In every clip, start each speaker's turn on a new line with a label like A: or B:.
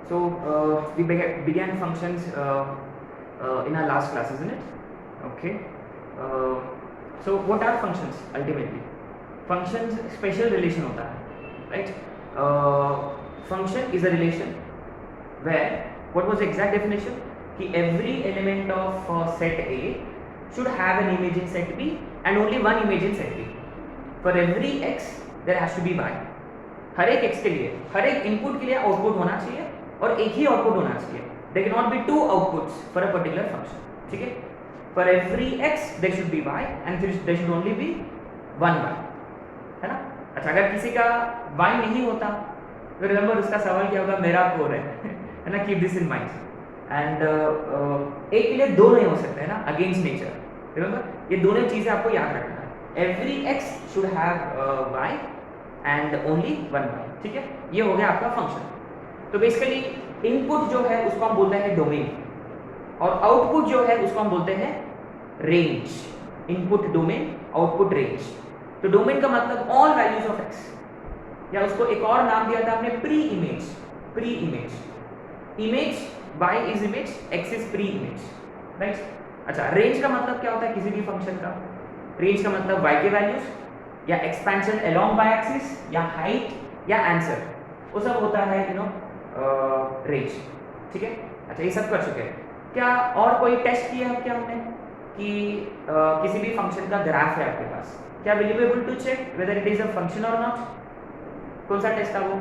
A: So we began functions in our last class, isn't it? Okay. So what are functions ultimately? Functions special relation होता है, right? Function is a relation where what was the exact definition? कि every element of set A should have an image in set B and only one image in set B. For every x there has to be y. हर एक x के लिए, हर एक input के लिए output होना चाहिए और एक ही आउटपुट होना चाहिए. There cannot be two outputs for a particular function. ठीक है? For every x there should be y and there should only be one y. है ना? अच्छा, अगर किसी का y नहीं होता तो रिमेंबर उसका सवाल क्या होगा? मेरा कोर है ना? Keep this in mind. And एक के लिए दो नहीं हो सकते है ना, अगेंस्ट नेचर. रिमेंबर ये दोनों चीजें आपको याद रखना है. Every x should have y and only one y. ठीक है, ये हो गया आपका फंक्शन. तो बेसिकली इनपुट जो है उसको हम बोलते हैं डोमेन और आउटपुट जो है उसको हम बोलते हैं range. Input domain, output range. तो डोमेन का मतलब ऑल वैल्यूज ऑफ x, या उसको एक और नाम दिया था आपने pre image. Pre image, image y is image, x is pre image, right. अच्छा, रेंज का मतलब क्या होता है किसी भी फंक्शन का? रेंज का मतलब y के वैल्यूज या एक्सपेंशन अलोंग y एक्सिस या हाइट या आंसर, वो सब होता है रेंज. ठीक है. अच्छा, ये सब कर चुके हैं. क्या और कोई टेस्ट किया है क्या हमने कि किसी भी फंक्शन का ग्राफ है आपके पास, क्या will you be able to check whether it is a function और नॉट? कौन सा टेस्ट था वो?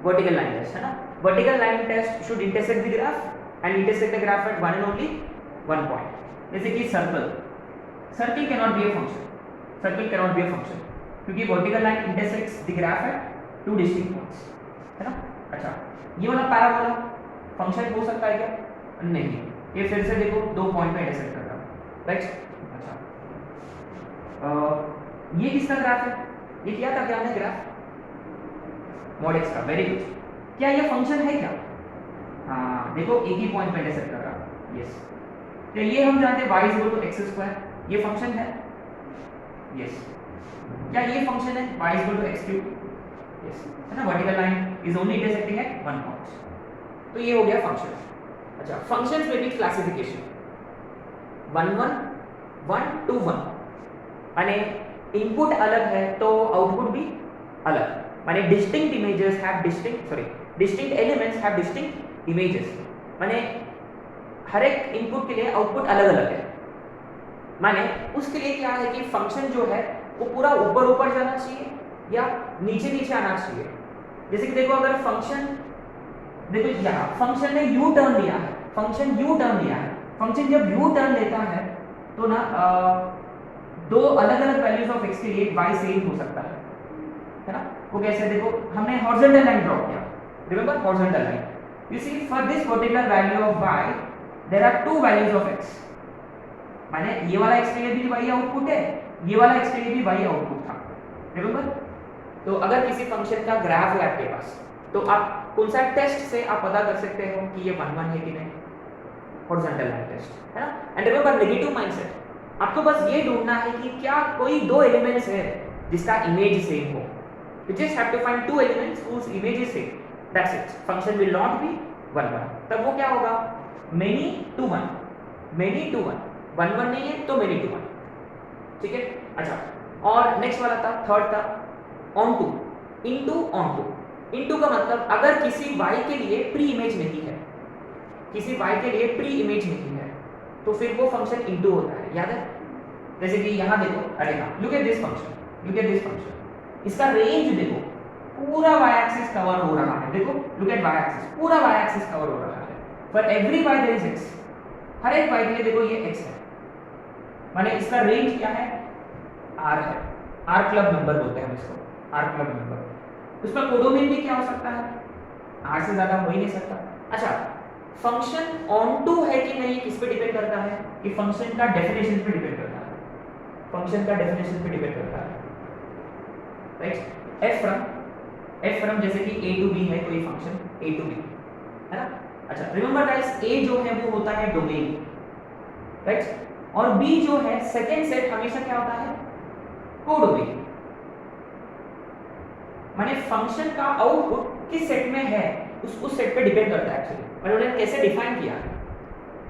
A: वर्टिकल लाइन टेस्ट है ना. Vertical line test should intersect the graph and intersect the graph at one and only one point. जैसे कि circle, circle can not be a function. Circle can not be a function क्योंकि vertical line intersects the graph at two distinct points, है ना. अच्छा, ये वाला parabola function हो सकता है क्या? नहीं. ये फिर से देखो दो पॉइंट में इंटरसेक्ट करता है, राइट. अच्छा, ये किसका ग्राफ है? ये किया था क्या हमने ग्राफ? मॉड एक्स का. Very good. क्या ये फंक्शन है क्या? हाँ, देखो एक ही पॉइंट पे इंटरसेक्ट कर रहा है. यस. तो ये हम जानते हैं y is equal to x square. ये फंक्शन है. यस. क्या ये फंक्शन है y is equal to x cube? Yes, है ना. Vertical line is only intersecting at one point. तो ये हो गया फंक्शन. अच्छा, फंक्शंस में भी क्लासिफिकेशन 1 1 1 2 1. माने इनपुट अलग है तो आउटपुट भी अलग. माने distinct images have distinct elements have distinct images. माने हर एक इनपुट के लिए आउटपुट अलग अलग है. माने उसके लिए क्या है कि फंक्शन जो है वो पूरा ऊपर ऊपर जाना चाहिए या नीचे नीचे आना चाहिए. जैसे कि देखो, अगर फंक्शन, देखो यहाँ फंक्शन ने यू टर्न लिया है. फंक्शन यू टर्न लिया है. फंक्शन जब यू टर्न लेता है तो ना दो अलग अलग वैल्यूज ऑफ x के लिए y सेम हो सकता है ना. वो कैसे? देखो, हमने हॉरिजॉन्टल लाइन ड्रॉ किया. Remember horizontal line. You see for this particular value of y there are two values of x. माने ये वाला x के लिए भी y आउटपुट है, ये वाला x के लिए भी y आउटपुट था. रिमेंबर. तो अगर किसी फंक्शन का ग्राफ है आपके पास तो आप कौन सा टेस्ट से आप पता कर सकते हो कि ये 1 1 है कि नहीं? हॉरिजॉन्टल लाइन टेस्ट, है ना. And remember negative mindset. आपको बस ये ढूंढना है कि क्या कोई दो एलिमेंट्स है जिसका इमेज सेम हो. You just have to find two elements whose image is same. That's it. Function will not be 1 1. तब वो क्या होगा? Many to 1. Many to 1. 1 1 नहीं है तो many to 1. ठीक है. अच्छा, और नेक्स्ट वाला था, थर्ड था onto. into onto. into का मतलब अगर किसी y के लिए प्री इमेज नहीं है, किसी y के लिए प्री इमेज नहीं है तो फिर वो फंक्शन into होता है. याद है? जैसे कि यहाँ देखो, अरे हाँ, look at this function. Look at this function. इसका रेंज देखो, पूरा y एक्सिस कवर हो रहा है. देखो, लुक एट y एक्सिस, पूरा y एक्सिस कवर हो रहा है. For every y there is x. हर एक y के लिए देखो ये x है. माने इसका रेंज क्या है? r है. r क्लब नंबर बोलते हैं हम इसको. r club number. उसमें कोडोमेन भी क्या हो सकता है? r से ज्यादा हो ही नहीं सकता. अच्छा, फंक्शन ऑन टू है कि नहीं किस पे डिपेंड करता है? कि फंक्शन का डेफिनेशन पे डिपेंड करता है. फंक्शन का डेफिनेशन पे डिपेंड करता है, राइट. f फ्रॉम जैसे कि a टू b है कोई फंक्शन a टू b, है ना. अच्छा, रिमेंबर गाइस, a जो है वो होता है डोमेन, राइट. और b जो है सेकंड सेट हमेशा क्या होता है? कोडोमेन. माने फंक्शन का आउटपुट किस सेट में है उस सेट पे डिपेंड करता है एक्चुअली, मैंने उन्हें कैसे डिफाइन किया है।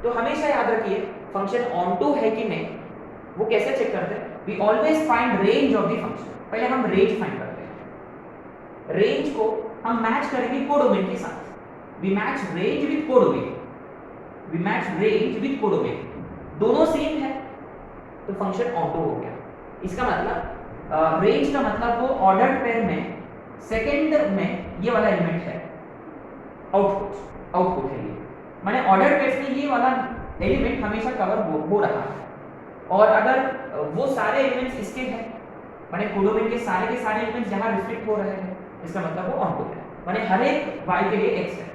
A: तो हमेशा याद रखिए फंक्शन ऑन टू है कि नहीं, वो कैसे चेक करते हैं, we always find range of the function. पहले हम रेंज फाइंड करते हैं, रेंज को हम मैच करेंगे कोडोमेन के साथ। We match range with codomain, we match range with codomain, दोनों सेम है तो फंक्शन ऑन टू हो गया। इसका मतलब रेंज का मतलब वो ऑर्डर्ड पेयर में सेकंड में ये वाला एलिमेंट है, आउटपुट है ये, माने ऑर्डर्ड पेयर में ये वाला एलिमेंट हमेशा कवर हो रहा है। और अगर वो सारे एलिमेंट्स इसके हैं, माने कोडोमेन के सारे एलिमेंट्स जहां रिफ्लेक्ट हो रहे हैं, इसका मतलब वो ऑन टू है, माने हर एक y के लिए x है,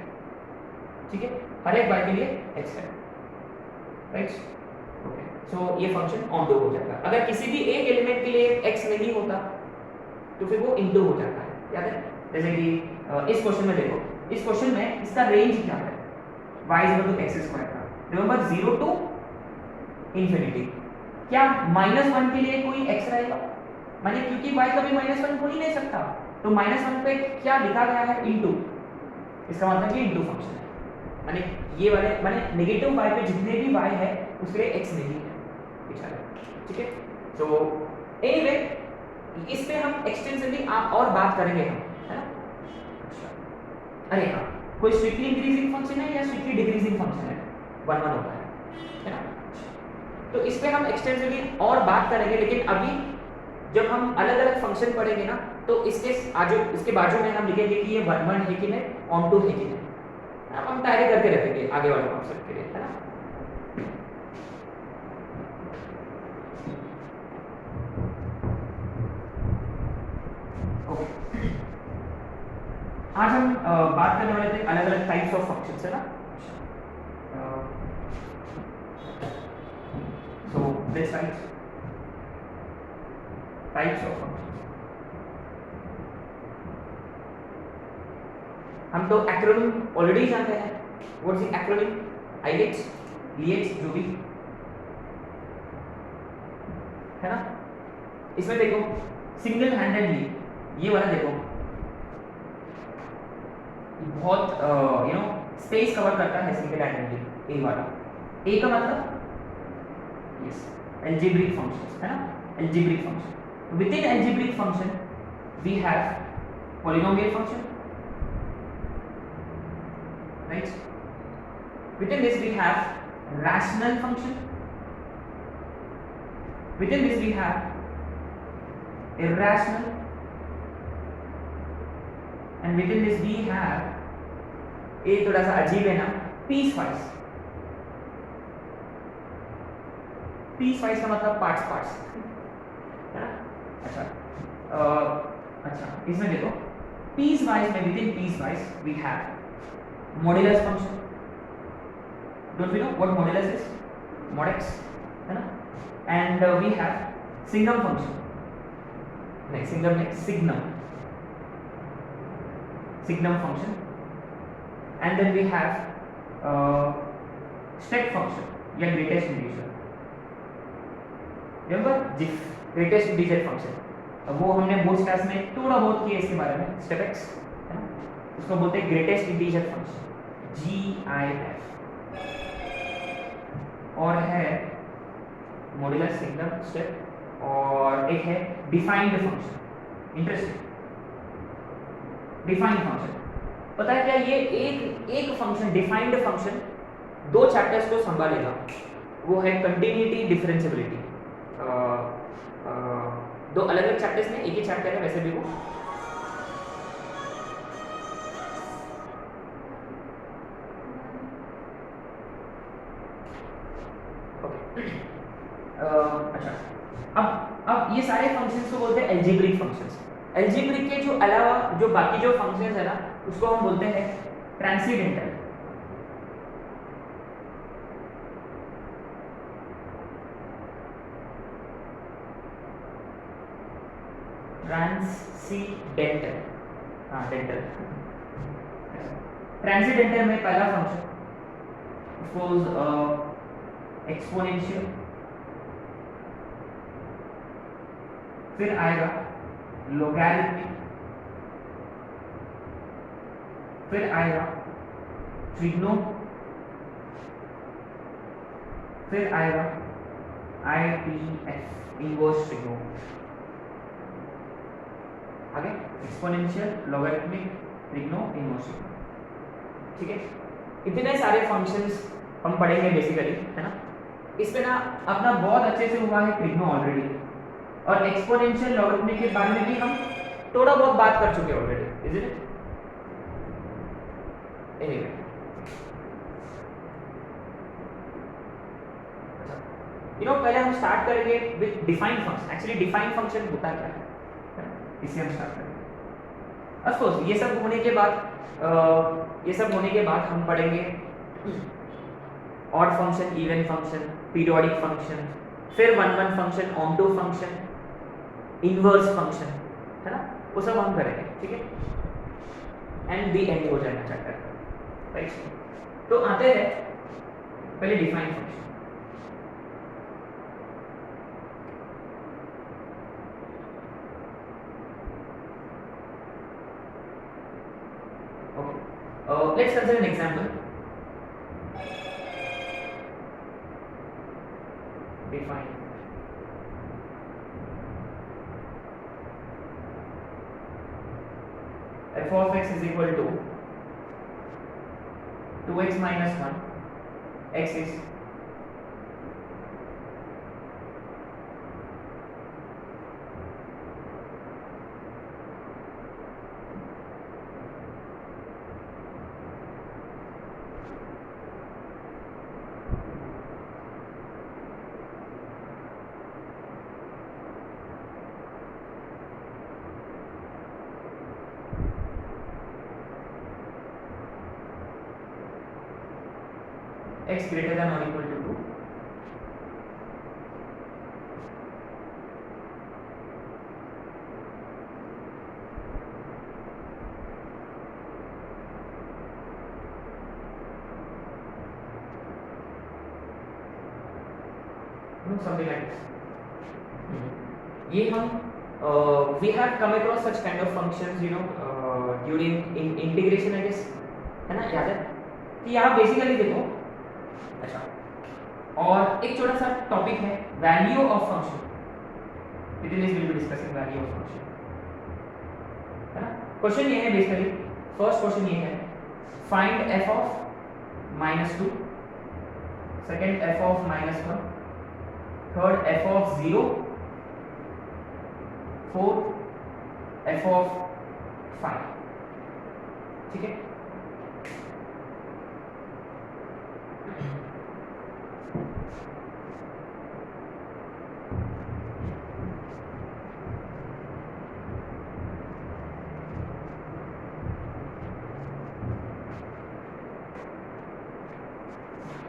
A: ठीक है, हर एक y के लिए x है, राइट। ओके, सो ये फंक्शन ऑन टू हो जाता है। अगर किसी भी एक एलिमेंट के लिए x नहीं होता तो फिर वो इनटू हो जाता है, याद है। जैसे कि इस क्वेश्चन में देखो, इस क्वेश्चन में इसका रेंज क्या है, y x² का, रिमेंबर 0 टू इंफिनिटी। क्या -1 के लिए कोई x रहेगा, माने क्योंकि y कभी -1 हो ही नहीं सकता, तो -1 पे क्या लिखा गया है, इनटू, इसका मतलब ये इनटू फंक्शन है, माने ये वाले माने नेगेटिव y पे जितने भी y है उसके लिए x नहीं है, ठीक है। तो एनीवे इस पे हम एक्सटेंसिवली और बात करेंगे हम, है ना। अच्छा, अरे हाँ, कोई स्ट्रिक्टली इंक्रीजिंग फंक्शन है या स्ट्रिक्टली डिक्रीजिंग फंक्शन है, 1 1 होता है ना। तो इस पे हम एक्सटेंसिवली और बात करेंगे, लेकिन अभी जब हम अलग अलग फंक्शन पढ़ेंगे ना, तो इसके बाजू में हम लिखेंगे कि ये 1 1 है कि नहीं, ऑन टू है कि नहीं, हम तैयारी करके रखेंगे आगे वाले कॉन्सेप्ट के लिए, है ना। आज हम बात करने वाले थे अलग अलग टाइप्स ऑफ फंक्शंस, है ना। So let's write types of functions. हम तो एक्रोनिम ऑलरेडी जानते हैं, व्हाट इज एक्रोनिम, आईएक्स, ईएक्स, जो भी है ना। इसमें देखो सिंगल हैंडेडली ये वाला देखो बहुत स्पेस कवर करता है सिंगल हैंडेडली, ए वाला। ए का मतलब यस एल्जेब्रिक फंक्शंस, है ना, algebraic function. Within algebraic function we have polynomial function, right, within this we have rational function, within this we have irrational, and within this we have एक थोड़ा सा अजीब है ना, पीसवाइज। पीसवाइज का मतलब पार्ट्स, है ना। अच्छा इसमें देखो पीसवाइज में, within piecewise we have modulus function, don't we know what modulus is, mod x, है ना। and we have signum function, नहीं signum नहीं, signum function, and then we have step function या greatest integer, remember greatest integer function, वो हमने board class में थोड़ा बहुत किया इसके बारे में, step x, है ना, उसको बोलते हैं ग्रेटेस्ट इंटीजर फंक्शन, GIF, और है मॉड्यूलस, सिग्नम, स्टेप, और एक है defined function. Interesting, defined function पता है क्या, ये एक फंक्शन डिफाइंड फंक्शन दो चैप्टर्स को संभालेगा, वो है कंटिन्यूटी, डिफरेंशिएबिलिटी। दो अलग अलग चैप्टर्स में, एक ही चैप्टर है वैसे भी वो। अच्छा, अब ये सारे फंक्शंस को बोलते हैं एल्जेब्रिक फंक्शंस। एल्जेब्रिक के जो अलावा जो बाकी जो फंक्शंस है ना, उसको हम बोलते हैं ट्रांसीडेंटल। ट्रांसीडेंटल, हाँ डेंटल। ट्रांसीडेंटल में पहला फंक्शन सपोज एक्सपोनेंशियल, फिर आएगा लोगैरिथमिक, फिर आएगा ट्रिग्नो, फिर आएगा IPF इनवर्स ट्रिग्नो, आगे exponential, logarithmic, trigno, inverse trigno. ठीक है, इतने सारे फंक्शंस हम पढ़ेंगे बेसिकली, है ना। इस पे ना अपना बहुत अच्छे से हुआ है ट्रिग्नो ऑलरेडी, और एक्सपोनेंशियल, लॉगरिथमिक के बारे में भी हम थोड़ा बहुत बात कर चुके ऑलरेडी, इज इट? एनीवे, पहले हम स्टार्ट करेंगे with defined function. Actually defined function होता क्या है, इससे हम स्टार्ट करेंगे। ऑफ कोर्स ये सब होने के बाद हम पढ़ेंगे odd function, even function, periodic function, फिर one one function, onto function, inverse function, है ना, वो सब हम करेंगे। ठीक है, एंड द एंड हो जाएगा चैप्टर, राइट। तो आते हैं पहले defined function. Let's consider an example. Define f of x is equal to 2x minus 1. X is x greater than or equal to 2. Something like this. ये हम we have come across such kind of functions, during integration, I guess, है ना, याद है कि यहाँ basically देखो। अच्छा, और एक छोटा सा टॉपिक है value of function. Will be discussing value of function, है ना। क्वेश्चन ये है बेसिकली, फर्स्ट क्वेश्चन ये है, find f of -2, second f of -1, third f of 0, fourth f of 5। ठीक है,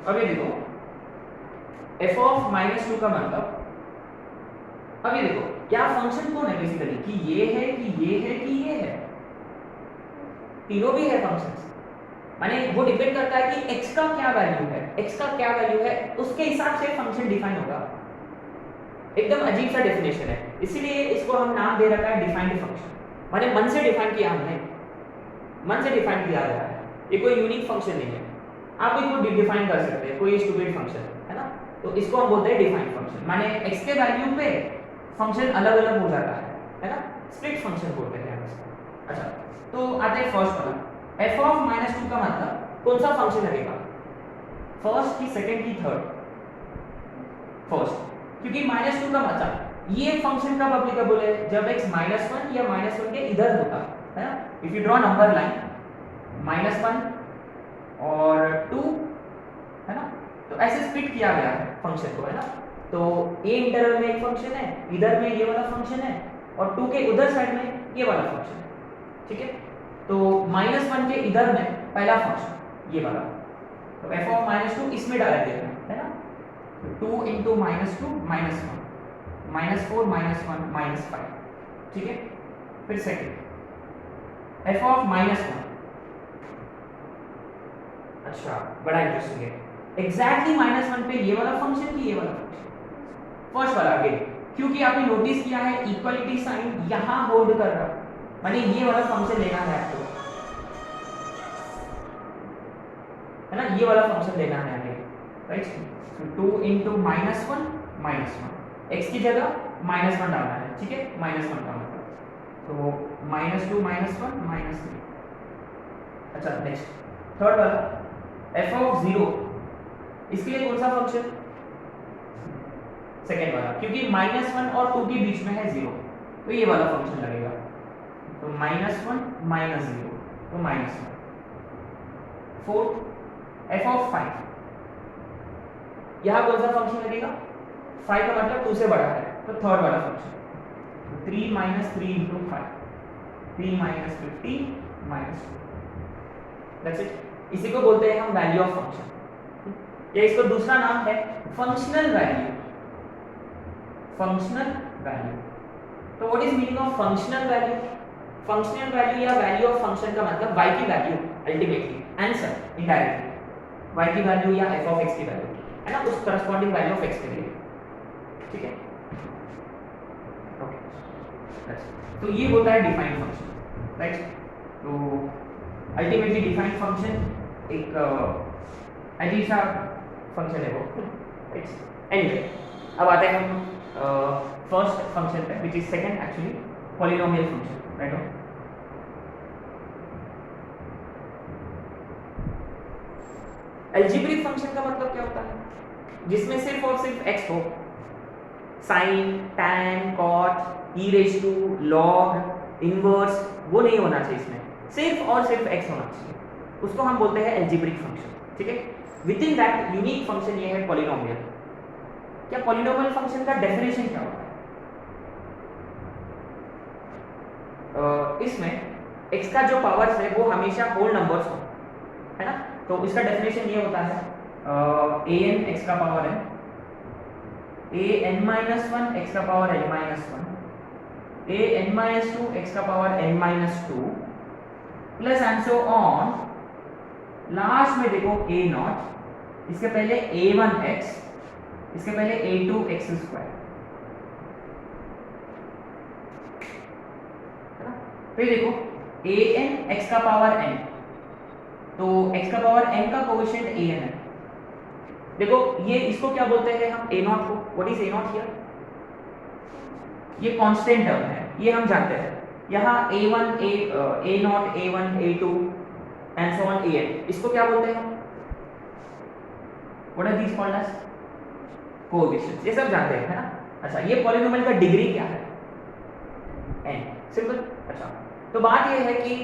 A: अब ये देखो f ऑफ -2 का मतलब, अब ये देखो क्या फंक्शन कौन है बेसिकली, कि ये है कि ये है कि ये है, तीनों भी है फंक्शंस। माने वो डिपेंड करता है कि x का क्या वैल्यू है, x का क्या वैल्यू है, उसके हिसाब से फंक्शन डिफाइन होगा। एकदम अजीब सा डेफिनेशन है, इसीलिए इसको हम नाम दे रखा है डिफाइंड फंक्शन। माने मन से डिफाइन किया हमने, मन से डिफाइन किया गया है, ये कोई यूनिक फंक्शन नहीं है। आप इसको डिफाइन कर सकते हैं, कोई स्टूपिड फंक्शन है ना, तो इसको हम बोलते हैं डिफाइंड फंक्शन। माने x के वैल्यू पे फंक्शन अलग अलग हो जाता है ना, स्प्लिट फंक्शन बोलते हैं हम इसको। अच्छा, तो आते हैं फर्स्ट वाला, f ऑफ -2 का मतलब कौन सा फंक्शन लगेगा, फर्स्ट की, सेकंड की, थर्ड? फर्स्ट, क्योंकि -2 का मतलब ये फंक्शन कब एप्लीकेबल है, जब x -1 या -1 के इधर होता है ना। If you draw number line -1 और 2, है ना, तो ऐसे स्प्लिट किया गया है फंक्शन को, है ना। तो a इंटरवल में एक फंक्शन है, इधर में ये वाला फंक्शन है, और 2 के उधर साइड में ये वाला फंक्शन है। ठीक है, तो -1 के इधर में पहला फंक्शन ये वाला, तो f ऑफ -2 इसमें डालेंगे, है ना। 2 into -2 -1, -4 -1 -5। ठीक है, फिर सेकंड f ऑफ -1। अच्छा, बड़ा इंटरेस्टिंग है, एग्जैक्टली -1 पे ये वाला फंक्शन कि ये वाला फंक्शन, फर्स्ट वाला अगेन, क्योंकि आपने नोटिस किया है इक्वलिटी साइन यहां होल्ड कर रहा है, माने ये वाला फंक्शन लेना है आपको। है ना, ये वाला फंक्शन लेना है हमें, राइट। तो 2 इंटू -1 -1, x की जगह -1 डालना है, ठीक है, -1 का मतलब, तो -2 -1 -3। अच्छा नेक्स्ट थर्ड वाला f ऑफ 0, इसके लिए कौन सा फंक्शन, सेकेंड वाला, क्योंकि -1 और 2 के बीच में है 0, तो ये वाला फंक्शन लगेगा, तो -1 -0 तो -1। फोर्थ f ऑफ 5, यहाँ कौन सा फंक्शन लगेगा, 5 का मतलब 2 से बड़ा है, तो थर्ड वाला फंक्शन, 3 -3 इंटू 5, 3 -15 -2, दैट्स इट। इसी को बोलते हैं हम वैल्यू ऑफ फंक्शन, या इसको दूसरा नाम है फंक्शनल वैल्यू, फंक्शनल वैल्यू। तो what is meaning of functional value, functional value या वैल्यू ऑफ फंक्शन का मतलब y की value, ultimately answer indirectly y की वैल्यू या f ऑफ x की वैल्यू, है ना, उस करस्पॉन्डिंग वैल्यू ऑफ x के लिए, ठीक है, ओके। तो ये होता है डिफाइंड फंक्शन, राइट। तो अल्टीमेटली डिफाइंड फंक्शन एक अजीब सा फंक्शन है वो, राइट। एनीवे अब आते हैं हम फर्स्ट फंक्शन पे, which is second actually, polynomial function, right. Algebraic function का मतलब क्या होता है, जिसमें सिर्फ और सिर्फ x हो, sine, tan, cot, e raise to, log, inverse, वो नहीं होना चाहिए, इसमें सिर्फ और सिर्फ x होना चाहिए, उसको हम बोलते हैं अलजेब्रिक फंक्शन, ठीक है। With in that unique function ये है पॉलिनोमियल। क्या पॉलिनोमियल फंक्शन का डेफिनेशन क्या होता है, इसमें x का जो पावर्स है वो हमेशा होल नंबर्स हो, है ना, तो इसका डेफिनेशन ये होता है an x का पावर n, an-1 x का पावर n-1, an-2 x का power n-2 plus and so on, last में देखो a0, इसके पहले a1x, इसके पहले a2x², फिर देखो an x का पावर n, तो x का पावर n का कोएफिशिएंट an है, देखो ये इसको क्या बोलते हैं हम, a0 को, व्हाट इज a0 हियर, ये कांस्टेंट टर्म है, ये हम जानते हैं, यहाँ a1 a0 a1 a2 and so on an, इसको क्या बोलते हैं, what are these called as coefficients, ये सब जानते हैं, है ना। अच्छा ये पॉलिनोमियल का डिग्री क्या है, n, सिंपल। अच्छा तो बात ये है कि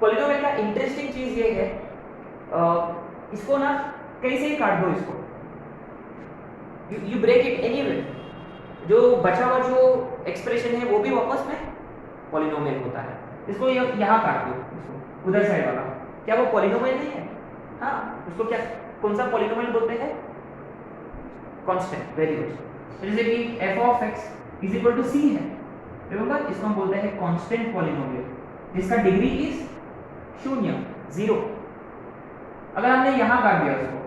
A: पॉलिनोमियल का इंटरेस्टिंग चीज ये है, इसको ना कैसे ही काट दो इसको, यू ब्रेक इट एनीवे, जो बचा हुआ जो एक्सप्रेशन है वो भी वापस में पॉलिनोमियल होता है, इसको यहाँ काट दो, इसको उधर साइड वाला, क्या वो पॉलिनोमियल नहीं है, हाँ उसको क्या, कौन सा पॉलिनोमियल बोलते हैं, कांस्टेंट, वेरी गुड। जैसे कि f of x is equal to c है, रिमेंबर इसको हम बोलते हैं कांस्टेंट पॉलिनोमियल, जिसका डिग्री इज 0 0। अगर हमने यहाँ काट दिया उसको,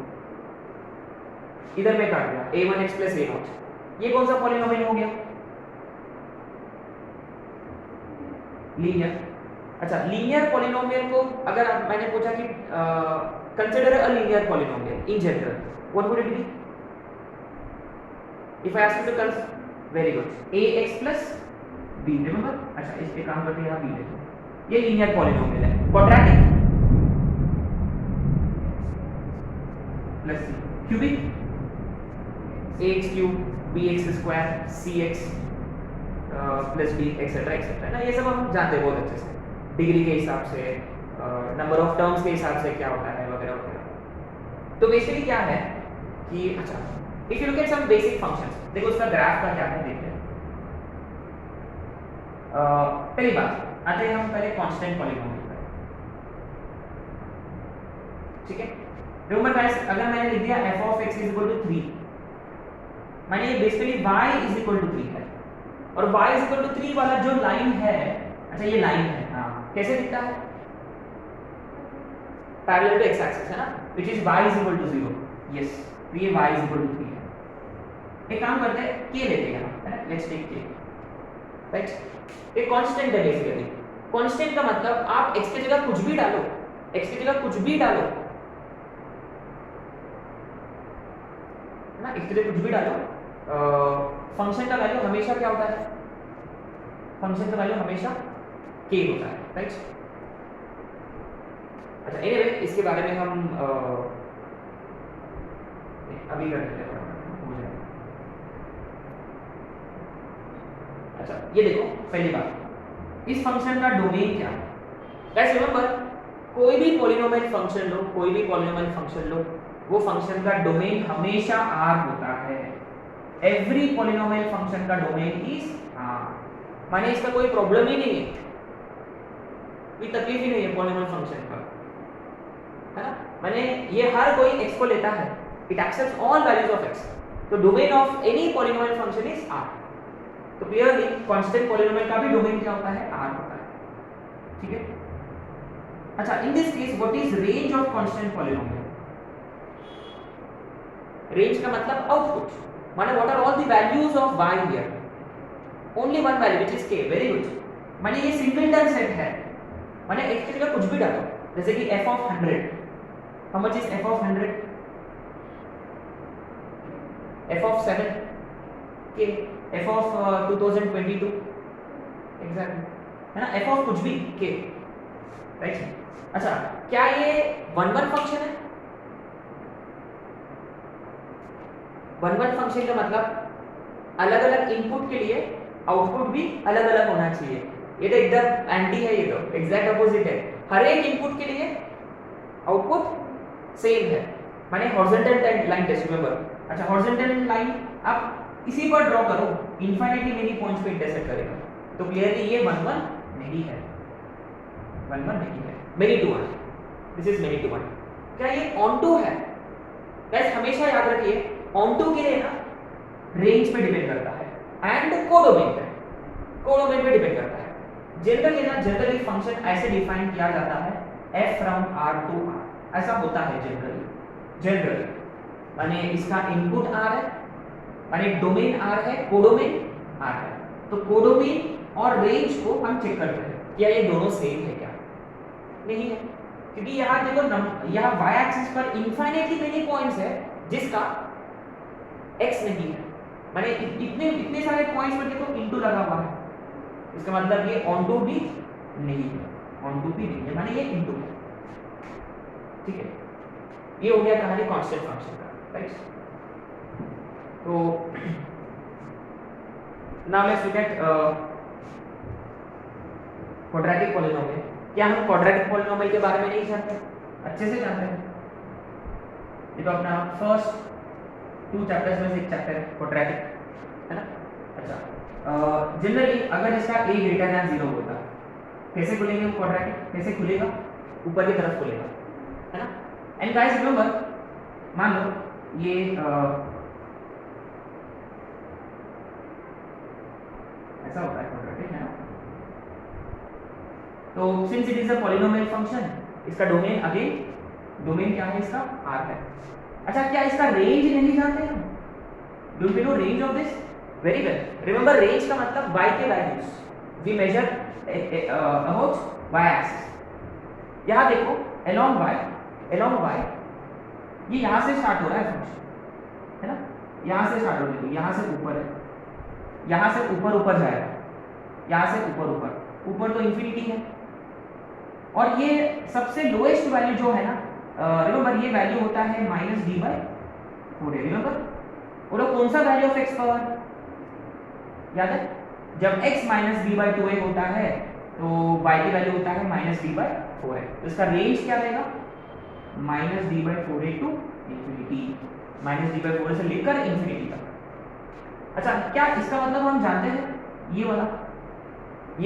A: इधर पे काट दिया a1x प्लस a0, ये कौन सा पॉलिनोमियल हो गया, लीनियर। अच्छा लीनियर पॉलिनोमियल को अगर मैंने पूछा कि consider a linear polynomial in general, what would it be, if I ask you to consider, very good, ax plus b, remember. अच्छा इस पे काम करते हैं, यहाँ b देखो, ये लीनियर पॉलिनोमियल है, quadratic plus c, cubic ax cube bx square cx plus b etcetera etcetera, ना ये सब हम जानते हैं बहुत अच्छे से, डिग्री के हिसाब से, नंबर ऑफ टर्म्स के हिसाब से क्या होता है वगैरह वगैरह। तो बेसिकली क्या है कि अच्छा if you look at some basic functions, देखो उसका ग्राफ का क्या है देखते हैं। पहली बात आते हैं हम पहले कांस्टेंट पॉलिनोमियल पर, ठीक है। रिमेंबर गाइस अगर मैंने लिख दिया f of x is equal to 3, माने ये basically y is equal to 3 है, और y इज इक्वल टू 3 वाला जो लाइन है, अच्छा ये लाइन है, हाँ कैसे दिखता है, पैरेलल टू x एक्सिस है ना, which is y is equal to 0, yes, तो ये y इज इक्वल टू 3 है। एक काम करते हैं k लेते हैं है ना, लेट्स टेक k, राइट। एक कांस्टेंट है बेसिकली, कांस्टेंट का मतलब आप x की जगह कुछ भी डालो, x की जगह कुछ भी डालो, है ना, इसके लिए कुछ भी डालो, फंक्शन का वैल्यू हमेशा क्या होता है, फंक्शन का वैल्यू हमेशा k होता है, राइट। अच्छा एनीवे इसके बारे में हम अभी कर लेते हैं, हो जाएगा। अच्छा ये देखो पहली बात, इस फंक्शन का डोमेन क्या है। गाइस रिमेंबर, कोई भी पॉलिनोमियल फंक्शन लो, कोई भी पॉलिनोमियल फंक्शन लो, वो फंक्शन का डोमेन हमेशा r होता है। एवरी पॉलिनोमियल फंक्शन का डोमेन इज r, माने इसका कोई प्रॉब्लम ही नहीं है, कोई तकलीफ ही नहीं है पॉलिनोमियल फंक्शन का, है ना। माने ये हर कोई x को लेता है, it accepts all values of x, तो domain of any polynomial function is r। तो क्लियरली कांस्टेंट पॉलिनोमियल का भी डोमेन क्या होता है, r होता है, ठीक है। अच्छा in this case what is range of constant polynomial. Range का मतलब आउटपुट, माने what are all the values of y here, only one value which is k, very good. माने ये सिंगलटन सेट है, माने एक की जगह कुछ भी डालो, जैसे कि f of 100, how much is f of 100, f of 7 k, f of 2022 exactly, है ना, f ऑफ कुछ भी k, राइट। अच्छा क्या ये वन वन फंक्शन है, वन वन फंक्शन का मतलब अलग अलग इनपुट के लिए आउटपुट भी अलग अलग होना चाहिए, ये तो एकदम एंटी है, ये तो एग्जैक्ट अपोजिट है। हर एक इनपुट के लिए आउटपुट सेम है, माने हॉरिजॉन्टल लाइन टेस्ट, रिमेंबर। अच्छा हॉरिजॉन्टल लाइन आप इसी पर ड्रॉ करो, इनफाइनाइटली मेनी पॉइंट्स पे इंटरसेक्ट करेगा, तो क्लियरली ये वन वन नहीं है, वन वन नहीं है, many to one, this is many to one. क्या ये ऑन टू है? गाइस हमेशा याद रखिए ऑन टू के लिए ना रेंज पे डिपेंड करता है एंड कोडोमेन पे, कोडोमेन पे डिपेंड करता है। जनरली फंक्शन ऐसे डिफाइन किया जाता है f from r to r, ऐसा होता है जनरली माने इसका इनपुट r है, माने डोमेन r है, कोडोमेन r है, तो कोडोमेन और रेंज को हम चेक करते हैं क्या ये दोनों सेम है क्या, नहीं है, क्योंकि यहाँ देखो यहाँ y एक्सिस पर इनफाइनाइटली मेनी पॉइंट्स है जिसका x नहीं है, माने इतने सारे पॉइंट्स पर देखो इनटू लगा हुआ है, इसका मतलब ये ऑन टू भी नहीं है, ऑन टू भी नहीं है, माने ये इनटू है, ठीक है। ये हो गया कहानी कांस्टेंट फंक्शन का, राइट। तो now let's look at quadratic polynomial. क्या हम क्वाड्रेटिक पॉलिनोमियल के बारे में नहीं जानते? अच्छे से जानते हैं, ये तो अपना फर्स्ट 2 चैप्टर्स में से एक चैप्टर है क्वाड्रेटिक, है ना। अच्छा जनरली अगर इसका a ग्रेटर देन 0 होता है, कैसे खुलेंगे वो क्वाड्रेटिक, कैसे खुलेगा, ऊपर की तरफ खुलेगा, है ना। एंड गाइस रिमेंबर, मान लो ये ऐसा होता है क्वाड्रेटिक, है ना। तो since it is a polynomial function, इसका डोमेन अगेन, डोमेन क्या है इसका, r है। अच्छा क्या इसका रेंज नहीं जानते हम? Do you know range of this? Very well, remember range का मतलब y के values we measure about y axis. यहाँ देखो along y ये यहाँ से स्टार्ट हो रहा है फंक्शन, है ना, यहाँ से स्टार्ट हो रही है, यहाँ से ऊपर है, यहाँ से ऊपर जाएगा, यहाँ से ऊपर तो इन्फिनिटी है, और ये सबसे लोएस्ट वैल्यू जो है ना, रिमेंबर ये वैल्यू होता है -d/4a, रिमेंबर। बोलो कौन सा वैल्यू ऑफ x पावर याद है? जब x -d/2a होता है तो y की वैल्यू होता है -d/4a, तो इसका रेंज क्या रहेगा, -d/4a टू इंफिनिटी, -d/4a से लेकर इंफिनिटी तक। अच्छा क्या इसका मतलब हम जानते हैं ये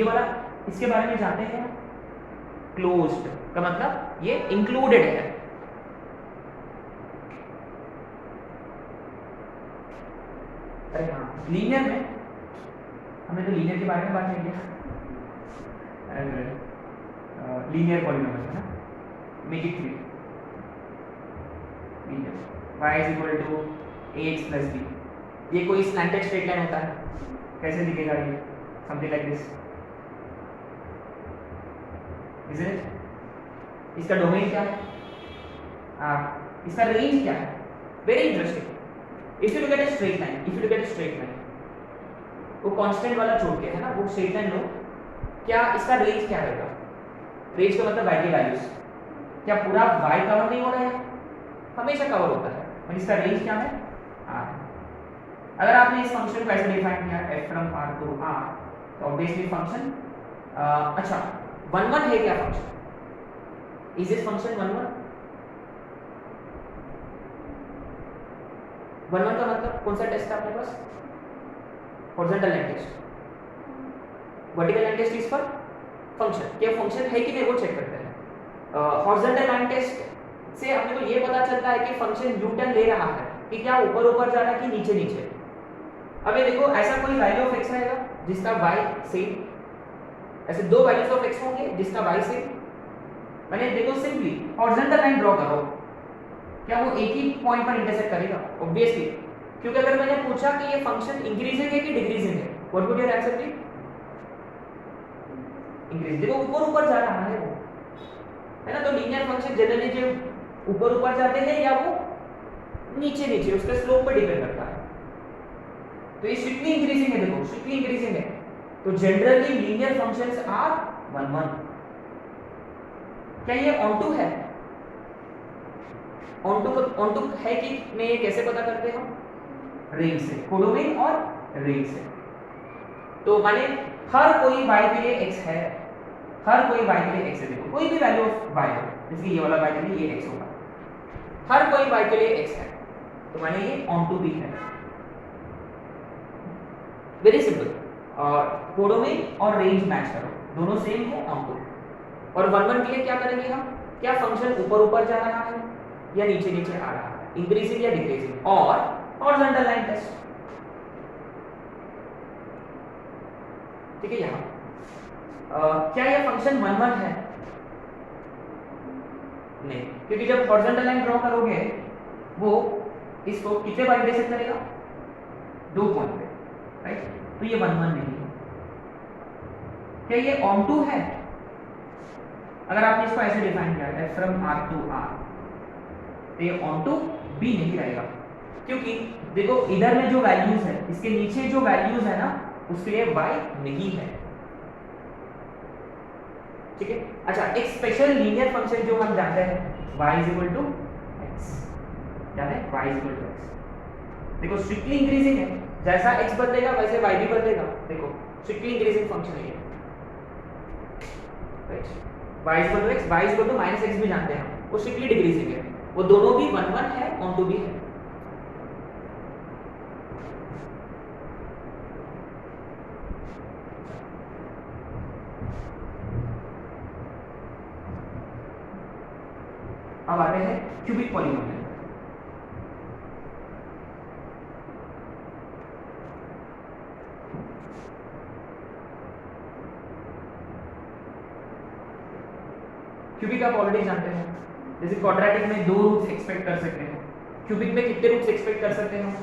A: वाला इसके बारे में जानते हैं, क्लोज्ड का मतलब ये इंक्लूडेड है, अरे हाँ लीनियर में हमने तो लीनियर के बारे में बात नहीं किया, लीनियर पॉलिनोमियल है ना, make it clear, linear y is equal to ax plus b, ये कोई स्लैंटेड स्ट्रेट लाइन होता है, कैसे दिखेगा ये, something like this, isn't it? इसका डोमेन क्या है, इसका रेंज क्या है, very interesting, if you look at a straight line, if you look at a straight line, वो कांस्टेंट वाला छोड़ के, है ना, वो स्ट्रेट लाइन लो, क्या इसका रेंज क्या रहेगा? रेंज का मतलब y की वैल्यूज, क्या पूरा y कवर नहीं हो रहा है? हमेशा कवर होता है, और इसका रेंज क्या है? r। अगर आपने इस फंक्शन को ऐसे डिफाइन किया f from r to r, तो ऑब्वियसली फंक्शन अच्छा 1 1 है क्या फंक्शन? Is this function 1 1? 1 1 का मतलब कौन सा टेस्ट है आपके पास? Horizontal line test. Vertical line test is for function, क्या फंक्शन है कि नहीं वो चेक करते हैं। हॉरिजॉन्टल लाइन टेस्ट से अपने को ये पता चलता है कि फंक्शन यू टर्न ले रहा है कि क्या ऊपर ऊपर जा रहा है कि नीचे नीचे। अब ये देखो, ऐसा कोई वैल्यू ऑफ x रहेगा जिसका y सेम, ऐसे दो वैल्यूज ऑफ x होंगे जिसका y सेम। मैंने देखो सिंपली हॉरिजॉन्टल लाइन ड्रॉ करो, क्या वो एक ही पॉइंट पर इंटरसेक्ट करेगा? ऑब्वियसली, क्योंकि अगर मैंने पूछा कि ये फंक्शन इंक्रीजिंग है कि डिक्रीजिंग है, what would your answer be? Increase. देखो ऊपर ऊपर जा रहा है वो, है ना, तो लीनियर फंक्शन जनरली जो ऊपर ऊपर जाते हैं या वो नीचे नीचे, उसके स्लोप पर डिपेंड करता है। तो ये स्ट्रिक्टली इंक्रीजिंग है, देखो स्ट्रिक्टली इंक्रीजिंग है, तो जनरली लीनियर फंक्शंस आर 1 1। क्या ये ऑन टू है? ऑन टू है कि नहीं, कैसे पता करते हैं हम? रेंज से, कोडोमेन और रेंज से। तो माने हर कोई y के लिए x है, हर कोई y के लिए x है, देखो कोई भी वैल्यू ऑफ y हो, जैसे ये वाला y के लिए ये x होगा, हर कोई y के लिए x है, तो माने ये ऑन टू भी है। Very simple. और कोडोमेन और रेंज मैच करो, दोनों सेम है ऑन टू। और 1 1 के लिए क्या करेंगे हम? क्या फंक्शन ऊपर ऊपर जा रहा है या नीचे नीचे आ रहा है, इंक्रीजिंग या डिक्रीजिंग, और हॉरिजॉन्टल लाइन टेस्ट। ठीक है, यहाँ क्या ये फंक्शन 1 1 है? नहीं, क्योंकि जब हॉरिजॉन्टल लाइन ड्रॉ करोगे वो इसको कितने बार इंटरसेक्ट करेगा? 2 पॉइंट पे, राइट? तो ये 1 1 नहीं है। क्या ये ऑन टू है? अगर आपने इसको ऐसे डिफाइन किया है फ्रॉम r टू r, तो ये ऑन टू भी नहीं रहेगा, क्योंकि देखो इधर में जो वैल्यूज है, इसके नीचे जो वैल्यूज है ना, उसके लिए y नहीं है। ठीक है, अच्छा एक स्पेशल लीनियर फंक्शन जो हम जानते हैं y is equal to x, याद है y is equal to x। देखो स्ट्रिक्टली इंक्रीजिंग है, जैसा x बदलेगा वैसे y भी बदलेगा। देखो स्ट्रिक्टली इंक्रीजिंग फंक्शन है ये, right? y is equal to x, y is equal to -x भी जानते हैं हम, वो स्ट्रिक्टली डिक्रीजिंग है, वो दोनों भी 1 1 है, ऑन टू भी है। अब आते हैं क्यूबिक पॉलीनोमियल। क्यूबिक आप ऑलरेडी जानते हैं, जैसे क्वाड्रेटिक में 2 रूट्स एक्सपेक्ट कर सकते हैं, क्यूबिक में कितने रूट्स एक्सपेक्ट कर सकते हैं,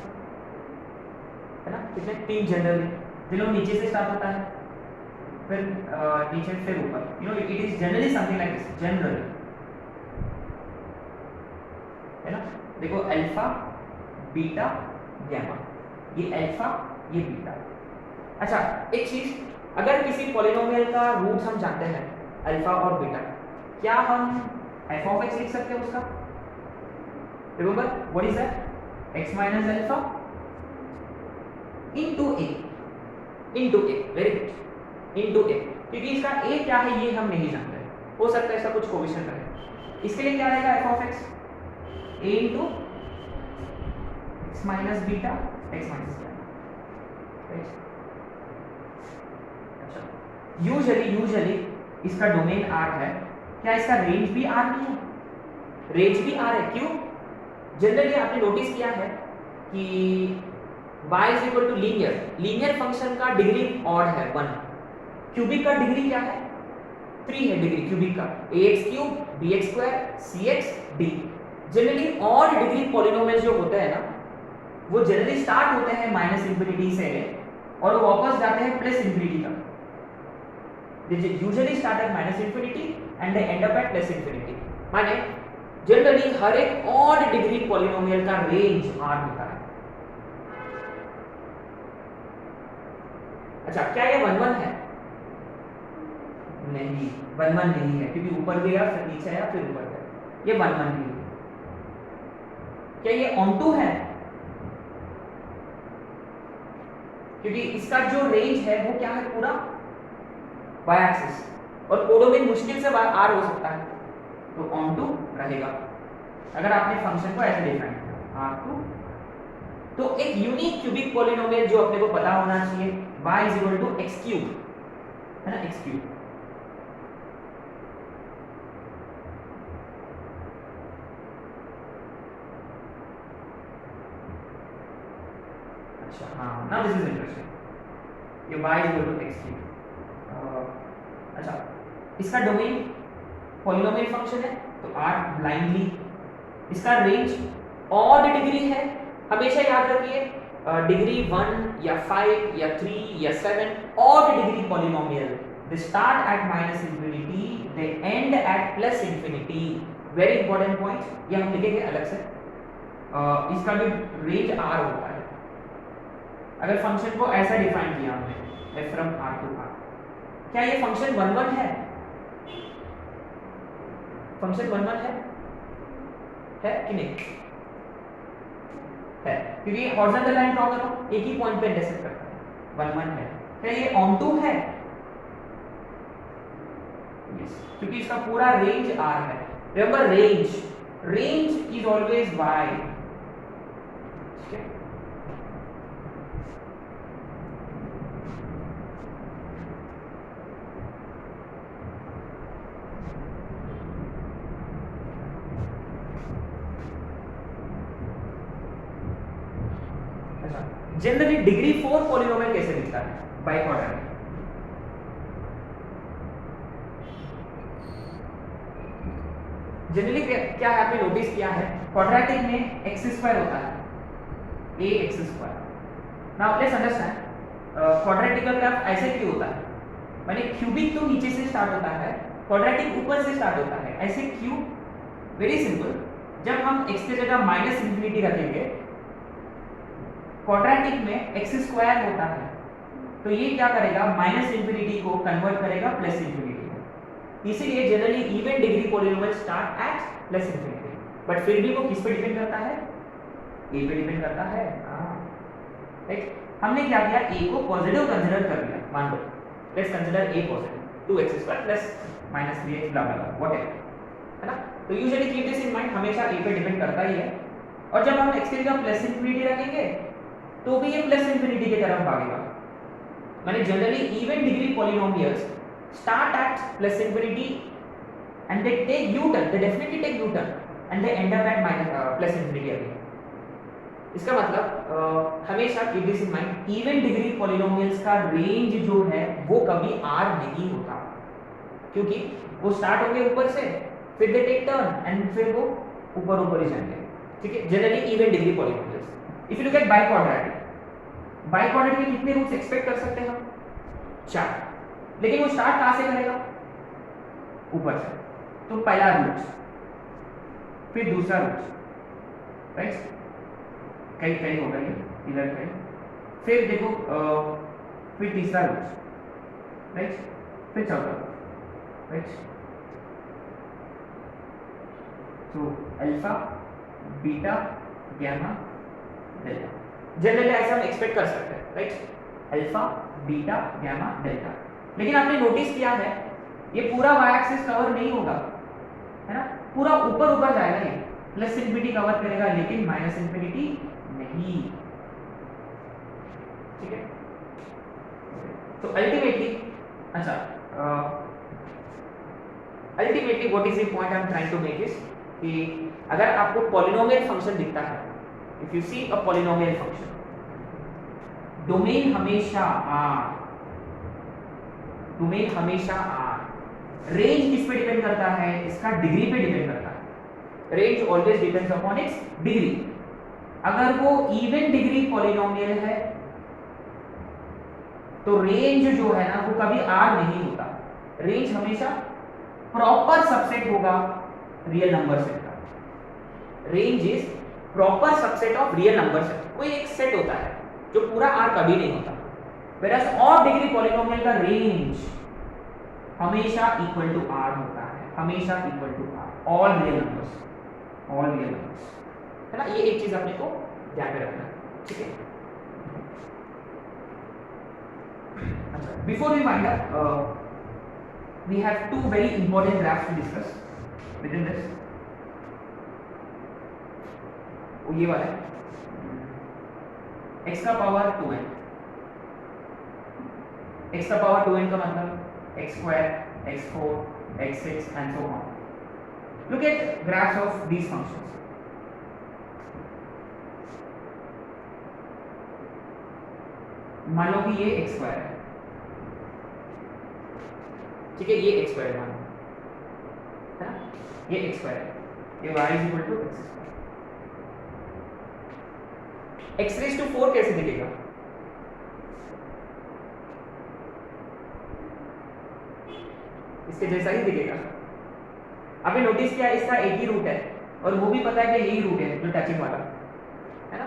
A: है ना, कितने? 3 जनरली, जिन्होंने नीचे से स्टार्ट होता है, फिर नीचे फिर ऊपर, you know it is generally something like this, generally, है ना। देखो अल्फा, बीटा, गैमा, ये अल्फा, ये बीटा। अच्छा एक चीज, अगर किसी पॉलिनोमियल का रूट्स हम जानते हैं अल्फा और बीटा, क्या हम f of x लिख सकते हैं उसका? Remember what is that? x minus alpha into a, very good, into a, क्योंकि इसका a क्या है ये हम नहीं जानते, हो सकता है ऐसा कुछ कोएफिशिएंट रहे। इसके लिए क्या रहेगा? f of x a into x minus beta x minus gamma, right? अच्छा यूजुअली इसका डोमेन R है, क्या इसका रेंज भी R नहीं है? रेंज भी R है, क्यों? जनरली आपने नोटिस किया है कि y is equal to linear function का डिग्री ऑड है 1, क्यूबिक का डिग्री क्या है? 3 है डिग्री क्यूबिक का, ax3 bx2 cx d। Generally odd degree polynomial जो होते हैं ना, वो जनरली स्टार्ट होते हैं -∞ से और वो वापस जाते हैं +∞ तक। They usually start at -∞ and they end up at +∞। माने जनरली हर एक ऑड डिग्री पॉलिनोमियल का रेंज R होता है, अच्छा, क्या ये 1 1 है? नहीं, 1 1 नहीं है, क्योंकि ऊपर गया फिर नीचे आया फिर ऊपर गया, ये 1 1 नहीं है। क्या ये ऑनटू है? क्योंकि इसका जो रेंज है वो क्या है, पूरा वाई एक्सिस, और कोडोमेन मुश्किल से आर हो सकता है, तो ऑनटू रहेगा अगर आपने फंक्शन को ऐसे डिफाइन किया आर टू। तो एक यूनिक क्यूबिक पॉलिनोमियल जो अपने को पता होना चाहिए, y is equal to x cube, है ना, एक्स क्यूब। अच्छा हाँ, नाउ दिस इज इंटरेस्टिंग, ये y is equal to x cube. अच्छा, इसका डोमेन पॉलिनोमियल फंक्शन है तो r ब्लाइंडली, इसका रेंज ऑड डिग्री है, हमेशा याद रखिए डिग्री 1 या 5 या 3 या 7 odd degree polynomial, they start at minus infinity, they end at plus infinity. Very important point, ये हम लिखेंगे अलग से। इसका भी रेंज r होता है। अगर फंक्शन को ऐसा डिफाइन किया हमने f from r to r, क्या ये फंक्शन 1 1 है? फंक्शन 1 1 है कि नहीं है? क्योंकि हॉरिजॉन्टल लाइन ड्रॉ करो, एक ही पॉइंट पे इंटरसेक्ट करता है, 1 1 है। क्या ये ऑनटू है? यस, क्योंकि इसका पूरा रेंज r है। Remember range is always y, ठीक है। जनरली डिग्री 4 पॉलिनोमियल कैसे दिखता है? By quadratic. जनरली क्या है, आपने नोटिस किया है क्वाड्रेटिक में एक्स स्क्वायर होता है, a x square. Now let's understand quadratical graph ऐसे क्यों होता है, माने क्यूबिक तो नीचे से स्टार्ट होता है, क्वाड्रेटिक ऊपर से स्टार्ट होता है, ऐसे क्यों? वेरी सिंपल, जब हम x की जगह माइनस इंफिनिटी रखेंगे, क्वाड्रेटिक में एक्स स्क्वायर होता है, तो ये क्या करेगा, माइनस इंफिनिटी को कन्वर्ट करेगा प्लस इंफिनिटी में। इसीलिए generally even degree polynomial start at plus infinity, but फिर भी वो किस पे डिपेंड करता है? ए पे डिपेंड करता है। राइट, हमने क्या किया, ए को पॉजिटिव कंसीडर कर लिया, मान लो let's consider a positive, 2x² plus minus 3x blah blah whatever, है ना। तो usually keep this in mind, हमेशा ए पे डिपेंड करता ही है। और जब हम x की जगह प्लस इंफिनिटी रखेंगे तो भी ये प्लस इंफिनिटी की तरफ भागेगा। माने generally even degree polynomials start at plus infinity and they take U turn, they definitely take U turn and they end up at minus plus infinity again. इसका मतलब हमेशा keep this in mind, even degree polynomials का range जो है वो कभी r नहीं होता, क्योंकि वो स्टार्ट होंगे ऊपर से, फिर दे टेक टर्न एंड फिर वो ऊपर ही जाएंगे, ठीक है। Generally even degree polynomials. If you look eight by quadratic में कितने रूट्स एक्सपेक्ट कर सकते हैं हम? 4, लेकिन वो स्टार्ट कहां से करेगा? ऊपर से, तो पहला रूट, फिर दूसरा रूट, राइट, कई होगा ये इधर कहीं, फिर देखो फिर तीसरा रूट, राइट, फिर चौथा रूट, राइट। तो alpha, beta, gamma, delta, generally ऐसा हम एक्सपेक्ट कर सकते हैं, right, alpha, beta, gamma, delta. लेकिन आपने नोटिस किया है ये पूरा वाई एक्सिस कवर नहीं होगा, है ना, पूरा ऊपर जाएगा, ये प्लस इंफिनिटी कवर करेगा लेकिन माइनस इंफिनिटी नहीं, ठीक है। तो अल्टीमेटली, अच्छा, ultimately what is the point I am trying to make is कि अगर आपको पॉलिनोमियल फंक्शन दिखता है, if you see a polynomial function, domain हमेशा r, डोमेन हमेशा r, रेंज किस पे डिपेंड करता है? इसका डिग्री पे डिपेंड करता है। Range always depends upon its degree. अगर वो इवन डिग्री पॉलिनोमियल है तो रेंज जो है ना वो कभी r नहीं होता, रेंज हमेशा प्रॉपर सबसेट होगा रियल नंबर सेट का। Range is proper subset of real number set. कोई एक सेट होता है जो पूरा r कभी नहीं होता, whereas ऑड डिग्री पॉलिनोमियल का रेंज हमेशा इक्वल टू r होता है, हमेशा equal to r, all real numbers, है ना। ये एक चीज अपने को ध्यान में रखना है, ठीक है। अच्छा, before we wind up we have two very important graphs to discuss within this. वो ये वाला है x का पावर 2n, x का पावर 2n का मतलब x square, x4, x6 and so on. Look at graphs of these functions. मान लो कि ये x square है, ठीक है, ये x स्क्वायर है ना, ये x स्क्वायर है, ये y is equal to x square. x raise to 4 कैसे दिखेगा? इसके जैसा ही दिखेगा। आपने नोटिस किया इसका एक ही रूट है और वो भी पता है कि यही रूट है जो टचिंग वाला है ना।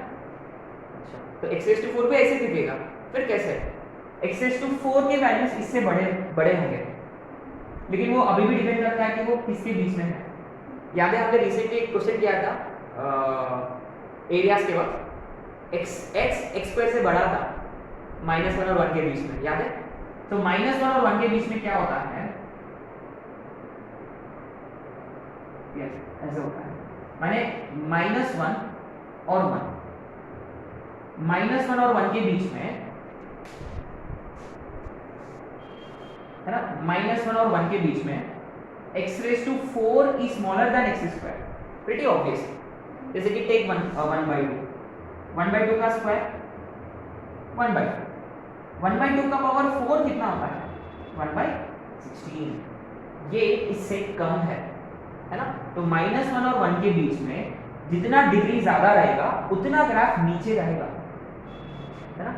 A: अच्छा, तो x रेज़ टू 4 भी ऐसे दिखेगा। फिर कैसे? x रेज़ टू 4 के वैल्यूज इससे बड़े होंगे, लेकिन वो अभी भी डिपेंड करता है कि वो किसके बीच में है। याद है आपने रिसेंटली एक क्वेश्चन किया था एरियाज के वक्त, x स्क्वायर से बड़ा था -1 और 1 के बीच में, याद है? तो -1 और 1 के बीच में क्या होता है? यस, ऐसे होता है, माने -1 और 1, -1 और 1 के बीच में है ना, -1 और 1 के बीच में x raise to 4 is smaller than x square, pretty obvious. जैसे कि टेक 1/2 का स्क्वायर 1/2, 1/2 का पावर 4 कितना होता है? 1/16, ये इससे कम है ना। तो -1 और 1 के बीच में जितना डिग्री ज्यादा रहेगा उतना ग्राफ नीचे रहेगा, है ना।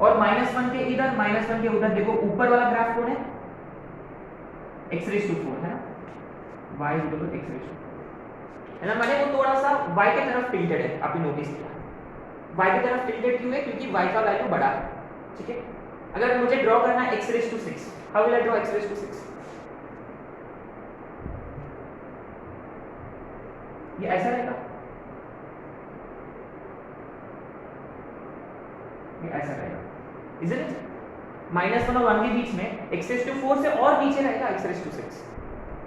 A: और -1 के इधर -1 के उधर देखो, ऊपर वाला ग्राफ कौन है? x रेज़ टू 4 है ना, y equal to x raise to 4 है ना। माने वो थोड़ा सा y के तरफ टिल्टेड है, आपने नोटिस किया y की तरफ टिल्टेड क्यों है? क्योंकि y का वैल्यू बड़ा है, ठीक है। अगर मुझे ड्रॉ करना है x raise to 6, how will I draw x raise to 6? ये ऐसा रहेगा, ये ऐसा रहेगा, isn't it? -1 और 1 के बीच में x रेज़ टू 4 से और नीचे रहेगा x रेज़ टू 6,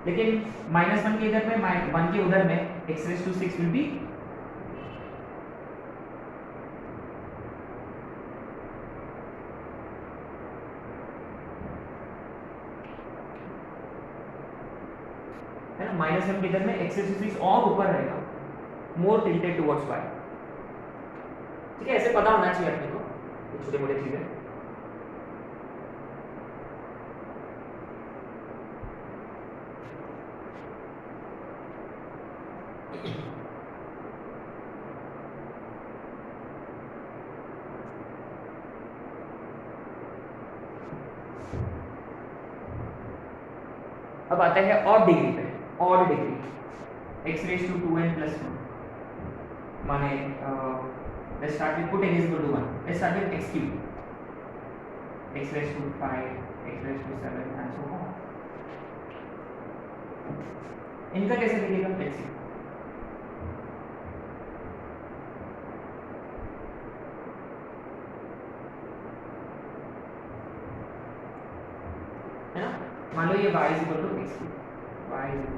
A: लेकिन -1 के इधर में 1 के उधर में x raise to 6 will be है ना, -1 के इधर में x रेज़ टू 6 और ऊपर रहेगा, मोर टिल्टेड टुवर्ड्स y, ठीक है। ऐसे पता होना चाहिए अपने को छोटे मोटे चीजें। अब आते हैं ऑड डिग्री पे। Odd degree x raise to 2n + 1, माने let's start with put n is equal to 1, let's start with x cube, x raised to 5, x raised to 7 and so on। इनका कैसे दिखेगा? let's see, है ना। मान लो ये y is equal to x cube, y is equal to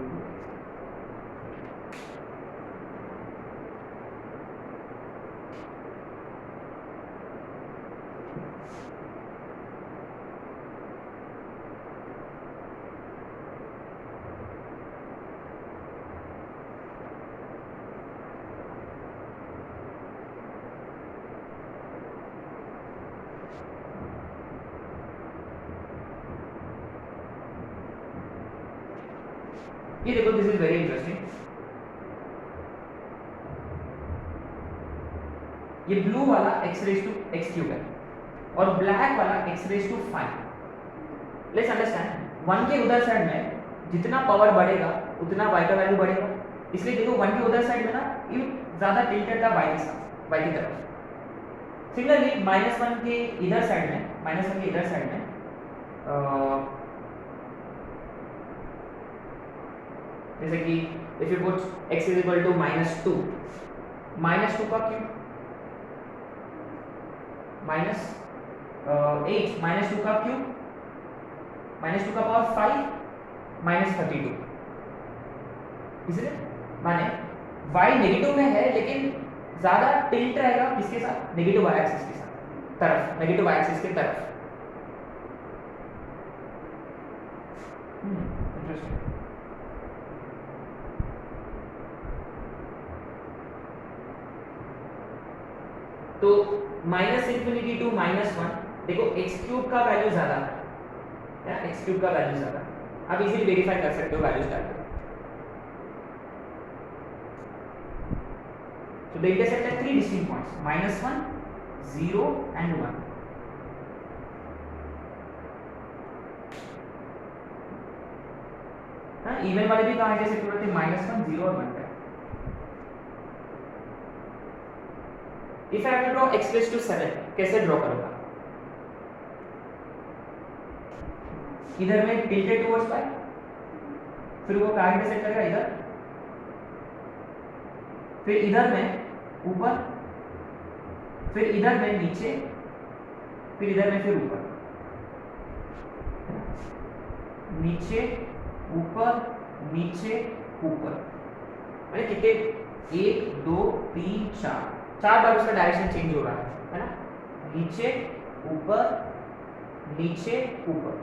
A: ये देखो, this is very interesting. ये ब्लू वाला x raise to x cube है और ब्लैक वाला x raise to 5। Let's understand, 1 के उधर साइड में जितना पावर बढ़ेगा उतना y का वैल्यू बढ़ेगा, इसलिए देखो 1 के उधर साइड में ना ये ज्यादा टिल्टेड था y के साथ, y की तरफ, सिमिलरली -1 के इधर साइड में, जैसे कि if you put x is equal to -2, -2 का क्यूब -8, -2 का क्यूब, -2 का पावर 5, -32, इसलिए माने y नेगेटिव में है लेकिन ज्यादा टिल्ट रहेगा किसके साथ, नेगेटिव y एक्सिस के साथ, तरफ, नेगेटिव y एक्सिस के तरफ। इंटरेस्टिंग। तो -∞ टू -1, देखो x³ का वैल्यू ज्यादा है, x³ का वैल्यू ज्यादा, आप इजीली वेरीफाई कर सकते हो वैल्यूज डाल के। So they intersect at 3 distinct points, -1, 0 and 1. Even वाले भी कहाँ जैसे पूरे थे, -1, 0 और 1 पे। If I have to draw x raised to 7, कैसे ड्रॉ करूंगा? इधर में tilted towards y, फिर वो कहाँ इंटरसेक्ट करेगा, इधर, फिर इधर में ऊपर, फिर इधर में नीचे, फिर इधर में फिर ऊपर, नीचे ऊपर नीचे ऊपर, मैंने कितने, 1 2 3 4 बार उसका डायरेक्शन चेंज हो रहा है ना, नीचे ऊपर नीचे ऊपर।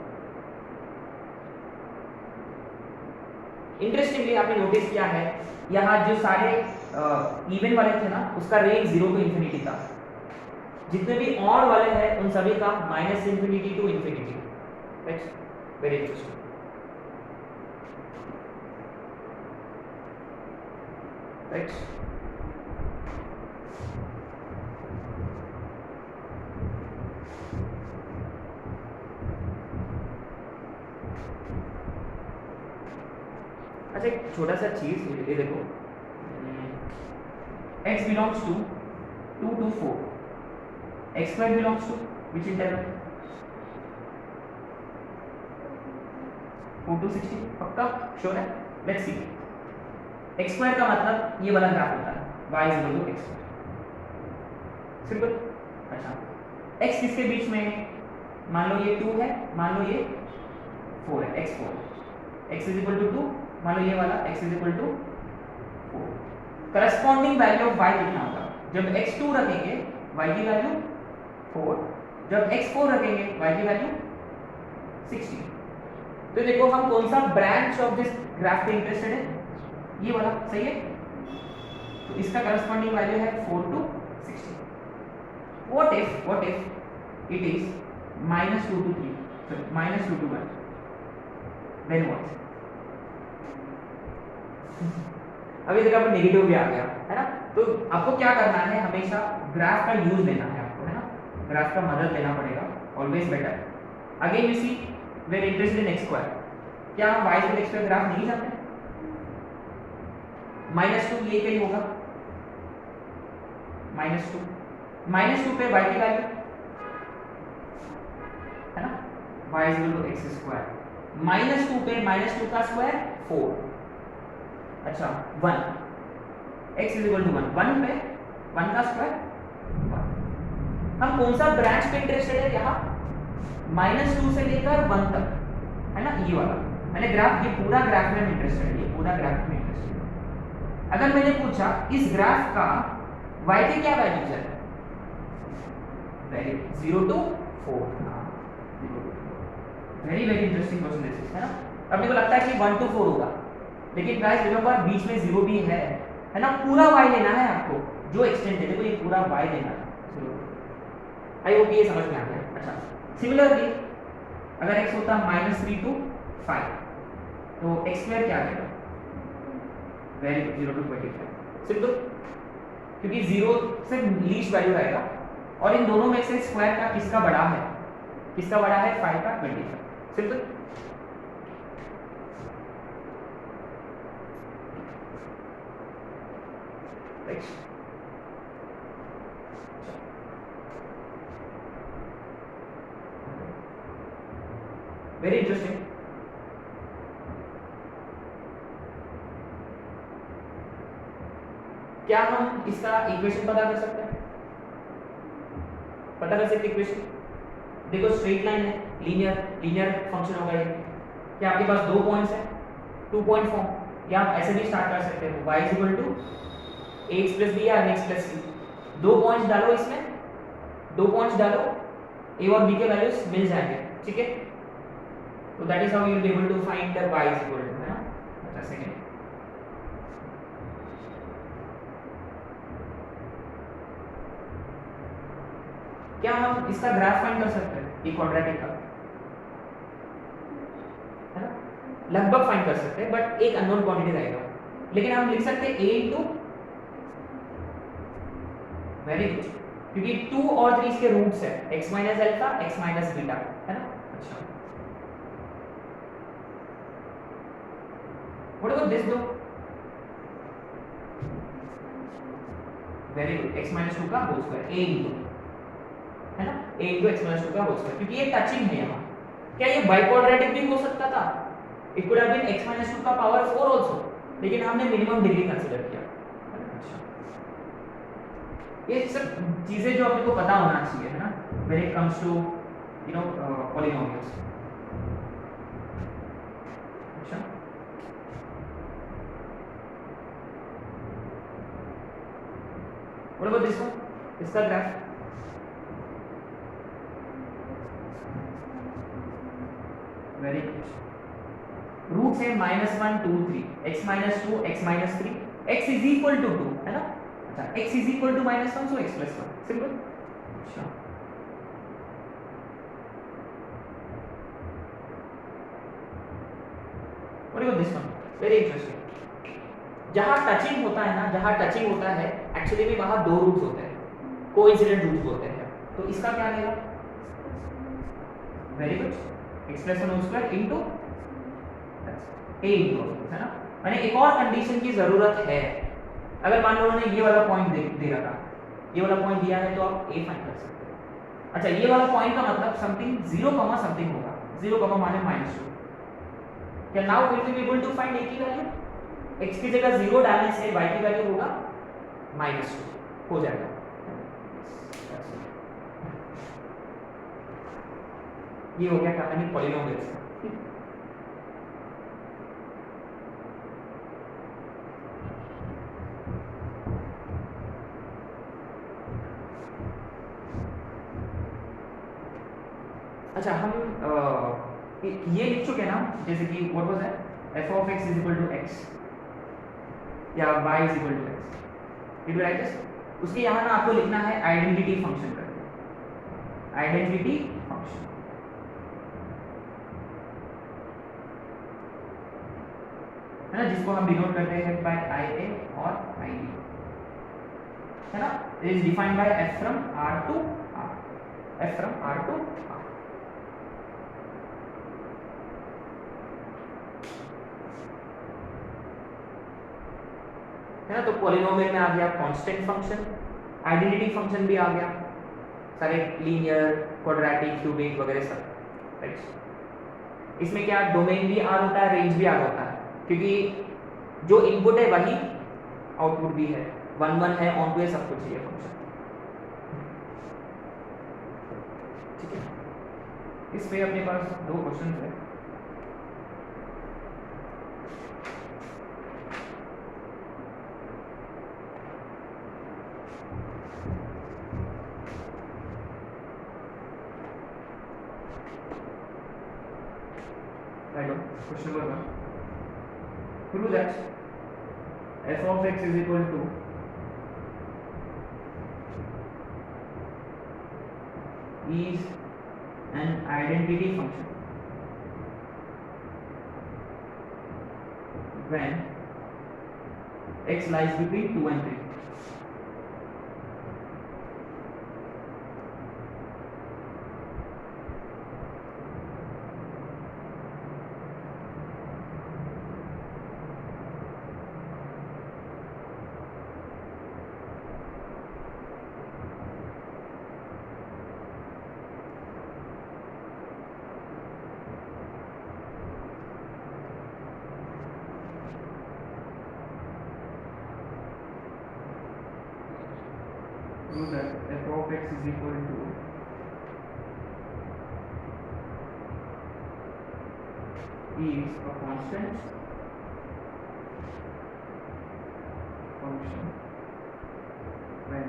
A: इंटरेस्टिंगली आपने नोटिस किया है यहाँ जो सारे इवन वाले थे ना, उसका रेंज 0 टू इंफिनिटी था, जितने भी ऑड वाले हैं उन सभी का -∞ to infinity. Very interesting. Right, अच्छा एक छोटा सा चीज ये देखो, x belongs to 2 to 4, x square belongs to which interval, 4 to 16, पक्का श्योर है? Let's see. x स्क्वायर का मतलब ये वाला ग्राफ होता है, y is equal to x square, simple. अच्छा x किसके बीच में है, मान लो ये 2 है, मान लो ये 4 है, x4, x is equal to 2, मान लो ये वाला x is equal to 4। Corresponding value of y कितना होगा, जब x2 रखेंगे y की वैल्यू 4, जब x4 रखेंगे y की वैल्यू 16। तो देखो हम कौन सा ब्रांच ऑफ दिस ग्राफ पे इंटरेस्टेड है, ये वाला, सही है। तो इसका करस्पॉन्डिंग वैल्यू है 4 to 16। What if it is -2 to 3, sorry -2 to 1, then what? अभी देखो अब नेगेटिव भी आ गया है ना, तो आपको क्या करना है, हमेशा ग्राफ का यूज लेना है आपको, है ना, ग्राफ का मदद लेना पड़ेगा, always better. Again you see we are interested in x square, क्या हम y से x स्क्वायर ग्राफ नहीं जानते? -2 ये क्या ही होगा, -2 पे y की वैल्यू है ना, y is equal to x square, -2 पे -2 का स्क्वायर 4, अच्छा 1, x इज इक्वल टू 1, 1 पे 1 का स्क्वायर 1। हम कौन सा ब्रांच पे इंटरेस्टेड है यहाँ, -2 से लेकर 1 तक, है ना, ये वाला मैंने ग्राफ, ये पूरा ग्राफ में इंटरेस्टेड है, ये पूरा ग्राफ में इंटरेस्टेड है। अगर मैंने पूछा इस ग्राफ का y के क्या वैल्यूज है, very 0 to 4, very very interesting question this is, है ना। अब मेरे को लगता है कि 1 to 4 होगा, लेकिन गाइस रिमेंबर बीच में 0 भी है ना, पूरा y लेना है आपको, जो एक्सटेंड है देखो ये पूरा y लेना है। आई होप ये समझ में आ गया। अच्छा सिमिलरली अगर x होता -3 to 5, तो x स्क्वायर क्या आएगा, वेरी गुड 0 to 25, सिंपल, क्योंकि 0 से लीस्ट वैल्यू आएगा, और इन दोनों में से स्क्वायर का किसका बड़ा है, 5 का 25, सिंपल। Very interesting. क्या हम इसका इक्वेशन पता कर सकते हैं? पता कर सकते इक्वेशन? देखो स्ट्रेट लाइन है, लीनियर फंक्शन होगा ये। क्या आपके पास दो पॉइंट्स है, 2 पॉइंट फॉर्म, या आप ऐसे भी स्टार्ट कर सकते हो y equal to ax plus b या x प्लस सी। दो पॉइंट्स डालो, इसमें दो पॉइंट्स डालो, a और b के वैल्यूज मिल जाएंगे, ठीक है। तो that is how you will be able to find the y equal to, है ना। अच्छा सेकंड, क्या हम इसका ग्राफ फाइंड कर सकते हैं, ये क्वाड्रेटिक का, है ना। लगभग फाइंड कर सकते हैं, बट एक अननोन क्वांटिटी रहेगा, लेकिन हम लिख सकते हैं a इनटू, वेरी गुड, क्योंकि 2 और 3 इसके रूट्स है, x minus alpha, x minus beta, है ना। अच्छा, व्हाट अबाउट दिस दो, वेरी गुड, x माइनस 2 का होल स्क्वायर, a इनटू, है ना, a इनटू x माइनस 2 का होल स्क्वायर, क्योंकि ये टचिंग है यहाँ। क्या ये बाइक्वाड्रेटिक भी हो सकता था? It could have been x minus 2 का पावर 4 आल्सो, लेकिन हमने मिनिमम डिग्री कंसीडर किया। अच्छा, ये सब चीजें जो अपने को पता होना चाहिए, है ना, when it comes to you know polynomials. अच्छा, व्हाट अबाउट दिस वन, इसका ग्राफ, वेरी गुड, रूट्स है -1 2 3, x minus 2 x minus 3, x is equal to 2, है ना। अच्छा, x is equal to -1, so x plus 1, simple. अच्छा, what about this one, very interesting. जहां touching होता है ना, जहां टचिंग होता है, एक्चुअली में वहां दो रूट्स होते हैं, कोइंसिडेंट रूट्स होते हैं। तो इसका क्या रहेगा, very good, x plus 1 whole square into a into, है ना। मैंने एक और कंडीशन की जरूरत है, अगर मान लो उन्होंने ये वाला पॉइंट दे रखा, ये वाला पॉइंट दिया है, तो आप a फाइंड कर सकते हो। अच्छा, ये वाला पॉइंट का मतलब समथिंग 0 समथिंग होगा, 0 माने -2। क्या now will be able to फाइंड a की वैल्यू? x की जगह 0 डालने से y की वैल्यू होगा -2 हो जाएगा। ये हो गया कहानी पॉलिनोमियल्स का। अच्छा, हम ये लिख चुके हैं ना, जैसे कि what was that, f of x is equal to x या y is equal to x, did we write this? उसके यहाँ ना आपको लिखना है आइडेंटिटी फंक्शन करके, आइडेंटिटी फंक्शन, है ना, जिसको हम डिनोट करते हैं बाय ia और ib, है ना। It is defined by f from r to r, f from r to r। है ना, तो पॉलिनोमियल में आ गया कांस्टेंट फंक्शन, आइडेंटिटी फंक्शन भी आ गया, सारे लीनियर, क्वाड्रेटिक, क्यूबिक वगैरह सब, राइट। इसमें क्या डोमेन भी आर होता है, रेंज भी आर होता है, क्योंकि जो इनपुट है वही आउटपुट भी है, 1 1 है, ऑन टू है, सब कुछ है फंक्शन, ठीक है। इस पे अपने पास दो क्वेश्चन है। Question number 1. Prove that f of x is equal to is an identity function when x lies between 2 and 3. prove that f of x is equal to is a constant function when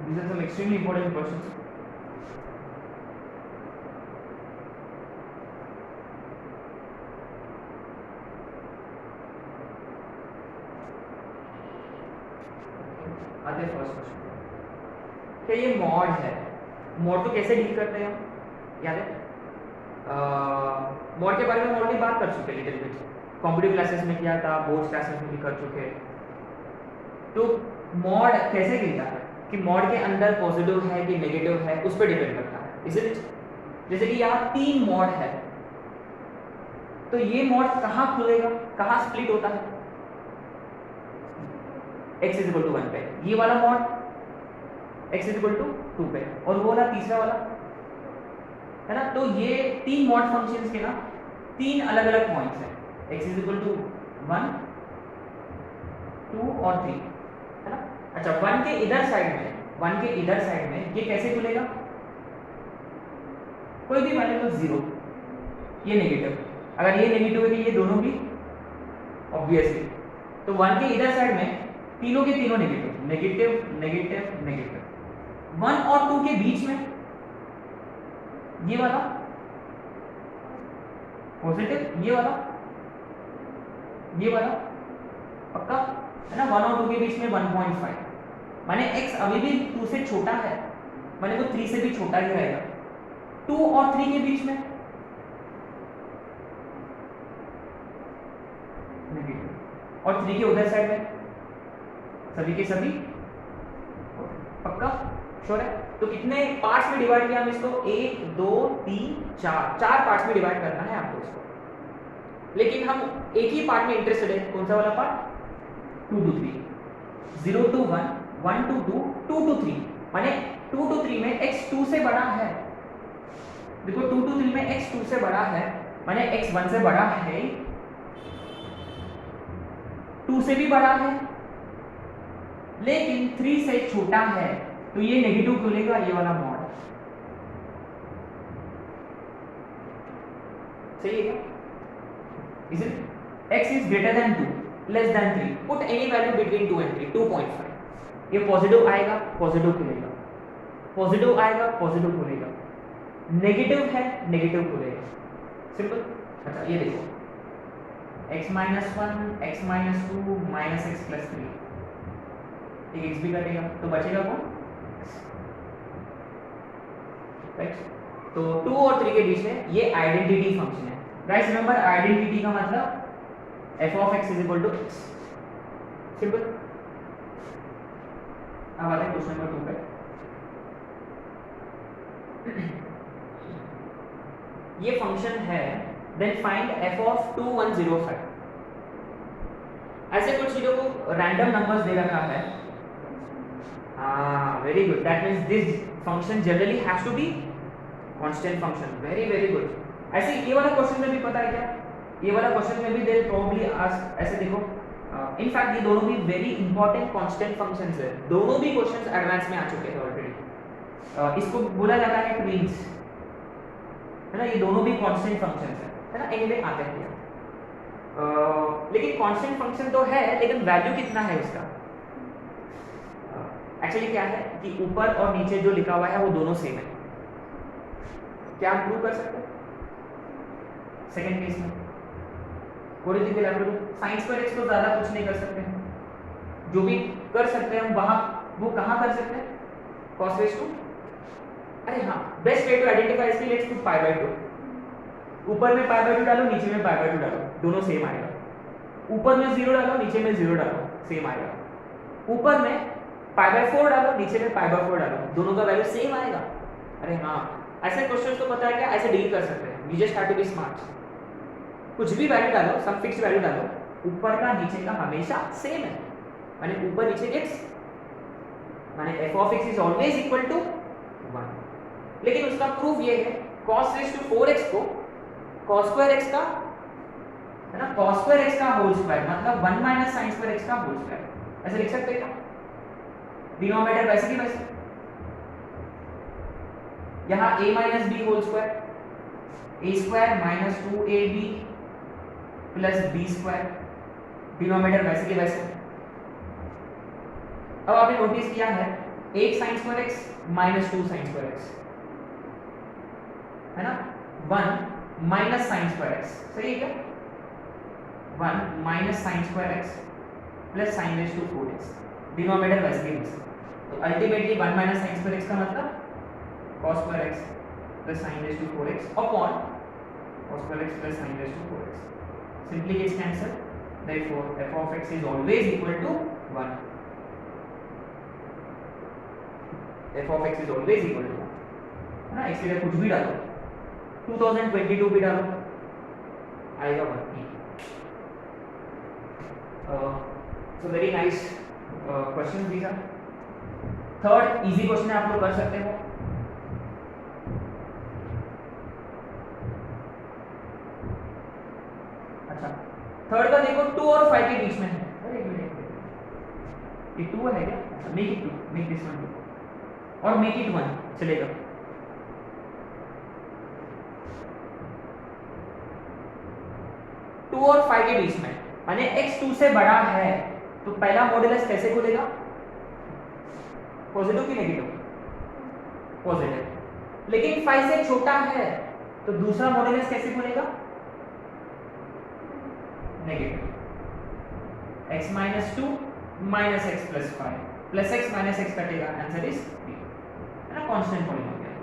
A: these are some extremely important questions. आते first question, क्या ये mod है? Mod तो कैसे deal करते हैं हम, याद है? मॉड के बारे में ऑलरेडी बात कर चुके लिटिल बिट, कॉम्पिटिटिव क्लासेस में किया था, बोर्ड्स क्लासेस में भी कर चुके। तो मॉड कैसे गिरता है कि मॉड के अंदर पॉजिटिव है कि नेगेटिव है, उस पर डिपेंड करता है, इसीलिए जैसे कि यहाँ 3 मॉड है, तो ये मॉड कहाँ खुलेगा, कहाँ स्प्लिट होता है? x इज इक्वल टू 1 पे, ये वाला mod x is equal to 2 पे, और वो वाला तीसरा वाला है ना। तो ये 3 मॉड फंक्शंस के ना 3 अलग अलग पॉइंट्स हैं, x इज इक्वल टू 1, 2 और 3 है ना। अच्छा, 1 के इधर साइड में ये कैसे खुलेगा? कोई भी मान लो 0, ये नेगेटिव, अगर ये नेगेटिव है तो ये दोनों भी ऑब्वियसली, तो 1 के इधर साइड में तीनों के तीनों नेगेटिव नेगेटिव नेगेटिव नेगेटिव। 1 और 2 के बीच में ये वाला पॉजिटिव, ये वाला पक्का है ना। 1 और 2 के बीच में 1.5, माने x अभी भी 2 से छोटा है, माने वो 3 से भी छोटा ही रहेगा। 2 और 3 के बीच में नेगेटिव, और 3 के उधर साइड में सभी के सभी पक्का श्योर है। तो कितने पार्ट्स में डिवाइड किया हम इसको? 1 2 3 4 पार्ट्स में डिवाइड करना है आपको इसको, लेकिन हम एक ही पार्ट में इंटरेस्टेड है। कौन सा वाला part? 2 to 3, 0 to 1, 1 to 2, 2 to 3, माने 2 to 3 में x 2 से बड़ा है। देखो 2 to 3 में x 2 से बड़ा है, माने x 1 से बड़ा है, 2 से भी बड़ा है, लेकिन 3 से छोटा है, तो ये नेगेटिव खुलेगा, ये वाला मॉड। सही है क्या? Is it? x is greater than 2, less than 3, put any value between 2 and 3, 2.5, ये पॉजिटिव आएगा, पॉजिटिव खुलेगा, पॉजिटिव आएगा, पॉजिटिव खुलेगा, नेगेटिव है, नेगेटिव खुलेगा, सिंपल। अच्छा ये देखो, x minus 1, x minus 2, minus x plus 3, एक x भी कटेगा, तो बचेगा कौन? राइट। तो 2 और 3 के बीच में ये आइडेंटिटी फंक्शन है। गाइस रिमेंबर, आइडेंटिटी का मतलब f of x is equal to x, simple. अब आते हैं क्वेश्चन नंबर 2 पे। ये फंक्शन है, देन फाइंड f of 2 1 0 5। ऐसे कुछ चीजों को रैंडम नंबर्स दे रखा है। Very good, that means this function generally has to be constant function. Very very good. ऐसे ये वाला क्वेश्चन में भी पता है क्या, ये वाला क्वेश्चन में भी दे प्रोबब्ली आस्क, ऐसे देखो, इनफैक्ट ये दोनों भी वेरी इंपॉर्टेंट कांस्टेंट फंक्शंस है, दोनों भी क्वेश्चंस एडवांस में आ चुके हैं ऑलरेडी। इसको बोला जाता है ट्विन्स, है ना, ये दोनों भी कांस्टेंट फंक्शंस है ना। एनीवे आते हैं, लेकिन कांस्टेंट फंक्शन तो है, लेकिन वैल्यू कितना है उसका? एक्चुअली क्या है कि ऊपर और नीचे जो लिखा हुआ है वो दोनों सेम है। क्या हम प्रूव कर सकते हैं सेकंड केस में? What do you think will sign square x को ज़्यादा कुछ नहीं कर सकते हैं, जो भी कर सकते हैं हम वहाँ वो कहाँ कर सकते हैं, cos रेज टू, अरे हाँ बेस्ट वे टू आइडेंटिफाई इसके लिए लेट्स पुट पाई बाय 2, ऊपर में पाई बाय 2 डालो, नीचे में पाई बाय 2 डालो, दोनों सेम आएगा, ऊपर में 0 डालो, नीचे में 0 डालो, सेम आएगा, ऊपर में पाई बाय 4 डालो, नीचे में पाई बाय 4 डालो, दोनों का वैल्यू सेम आएगा। अरे हाँ ऐसे क्वेश्चंस को पता है क्या, ऐसे डील कर सकते हैं, you just have to be smart, कुछ भी वैल्यू डालो, सम फिक्स्ड वैल्यू डालो, ऊपर का नीचे का हमेशा सेम है, माने ऊपर नीचे x, माने f of x is always equal to 1। लेकिन उसका प्रूफ ये है cos रेज टू 4x को cos स्क्वायर x का है ना, cos स्क्वायर x का होल स्क्वायर मतलब 1 माइनस sin स्क्वायर x का होल स्क्वायर, ऐसे लिख सकते हैं क्या, डिनोमिनेटर वैसे की वैसे, यहाँ a minus b whole square, a square minus 2ab plus b square, denominator वैसे के वैसे। अब आपने नोटिस किया है 1 sin square x minus 2 sin square x है ना, 1 माइनस sin स्क्वायर x, सही है क्या, 1 minus sin square x plus sin raise to 4x, denominator वैसे के वैसे। तो ultimately 1 minus sin square x का मतलब cos square x plus sin raise to 4x upon cos square x plus sin raise to 4x, simply gets cancelled, therefore f of x is always equal to 1, f of x is always equal to 1 है ना, इसलिए कुछ भी डालो, 2022 भी डालो आएगा 1। So very nice question these are. Third easy question है, आप लोग कर सकते हो, अच्छा थर्ड का देखो 2 और 5 के बीच में है, अरे एक मिनट ये 2 है क्या, make it 2, make this one 2 और मेक इट 1 चलेगा। टू और 5 के बीच में माने x 2 से बड़ा है तो पहला मॉडुलस कैसे खुलेगा, पॉजिटिव की नेगेटिव, पॉजिटिव, लेकिन 5 से छोटा है तो दूसरा मॉडुलस कैसे खुलेगा, negative, x minus 2 minus x plus 5 plus x minus x कटेगा, आंसर इज बी है ना, कांस्टेंट पॉलिनोमियल।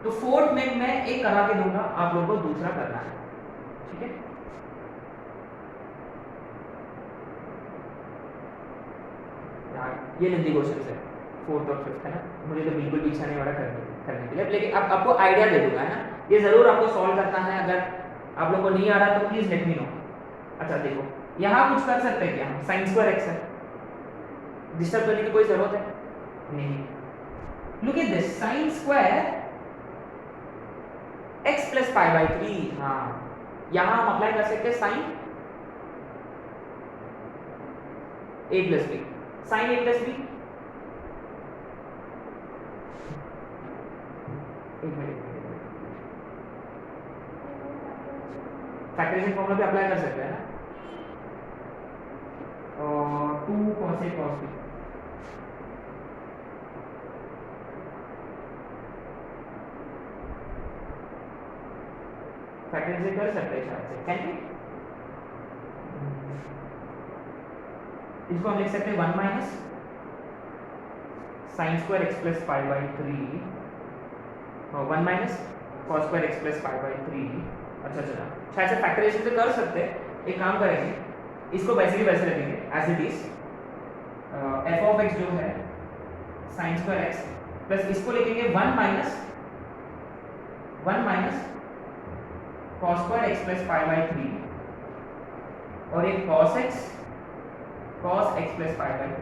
A: तो फोर्थ में मैं एक करा के दूंगा, आप लोगों को दूसरा करना है, ठीक है। यार ये लेंथी क्वेश्चन है, फोर्थ और फिफ्थ है ना, मुझे तो बिल्कुल भी इच्छा नहीं हो रहा करने के लिए, लेकिन अब आपको आइडिया दे दूंगा है ना, ये जरूर आपको सॉल्व करना है, अगर आप लोगों को नहीं आ रहा तो प्लीज लेट मी नो। अच्छा देखो यहाँ कुछ कर सकते हैं क्या, साइन स्क्वायर एक्स है, डिस्टर्ब करने की कोई जरूरत है नहीं, look at this sine square x plus pi by 3, हाँ यहाँ हम अप्लाई कर सकते हैं sine a plus b, sine a plus b, factorization formula पे अप्लाई कर सकते हैं ना, और 2 cos a cos b, factorization कर सकते हैं शायद से, कैन बी, इसको हम लिख सकते हैं 1 minus sign square x plus pi by 3, 1 minus cos square x plus pi by 3। अच्छा चला शायद से फैक्टराइजेशन से कर सकते हैं, एक काम करेंगे इसको वैसे ही वैसे रखेंगे as it is, f of x जो है साइन स्क्वायर एक्स प्लस इसको लिखेंगे 1 minus cos square x plus pi by 3 और एक cos x plus pi by 2,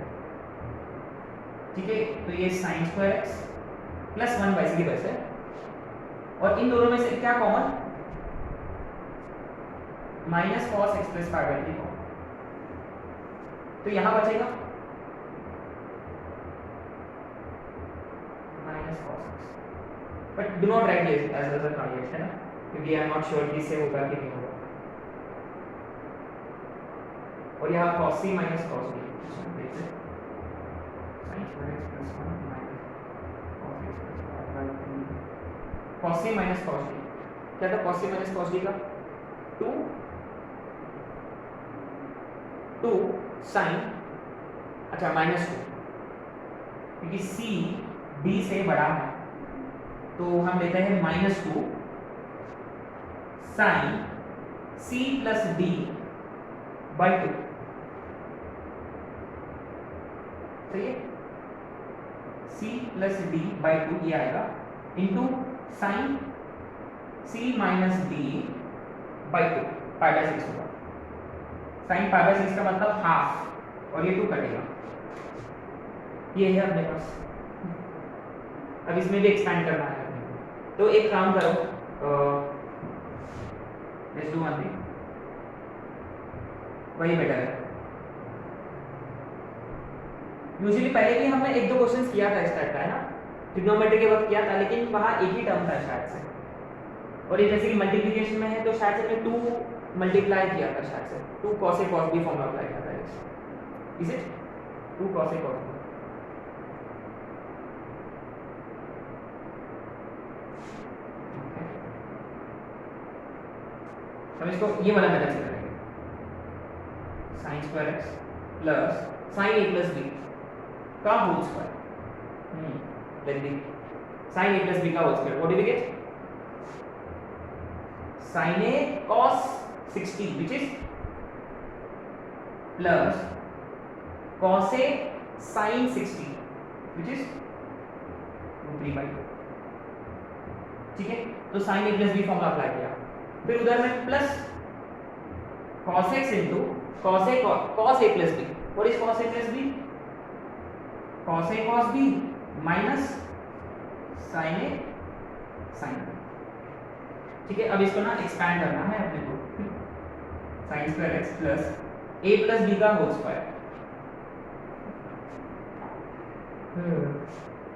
A: ठीक है। तो ये साइन स्क्वायर एक्स प्लस 1 वैसे की वैसे, और इन दोनों में से क्या common, minus cos x plus pi by 3 common, तो यहां बचेगा minus cos x, but do not write this as a conjugate है ना, क्योंकि आई एम नॉट श्योर कि इससे होगा कि नहीं होगा, और यहाँ cos c minus cos b, cos c minus cos d, क्या था cos c minus cos d का 2 2 साइन, अच्छा -2, क्योंकि सी डी से बड़ा है तो हम लेते हैं -2 sine c plus d by 2। सही है, सी प्लस डी बाई 2 ये आएगा into sine c minus d by 2 π/6 होगा। साइन π/6 का मतलब हाफ और ये 2 कटेगा, ये है अपने पास। अब इसमें भी एक्सपेंड करना है अपने को, तो एक काम करो, लेट्स डू वन थिंग, वही बेटर है। यूजुअली पहले भी हमने 1-2 क्वेश्चंस किया था इस टाइप का, है ना, ट्रिग्नोमेट्री के वक्त किया था, लेकिन वहाँ एक ही टर्म था शायद से, और ये जैसे कि मल्टीप्लिकेशन में है तो शायद से 2 मल्टीप्लाई किया था, शायद से 2 cos A cos B formula apply किया था। Is it 2 cos A cos B? हम इसको ये वाला मेथड से करेंगे, sin square x plus sin A plus B का whole square, let the sin A plus B का whole square, what do we get? sin A cos 60 which is plus cos A sin 60 which is 3/2। ठीक है, तो sin A plus B formula apply किया, फिर उधर में plus cos x into cos A plus B, what is cos A plus B? cos A cos B minus sin A sin B। ठीक है, अब इसको ना एक्सपैंड करना है अपने को, sin square x plus A plus B का whole square,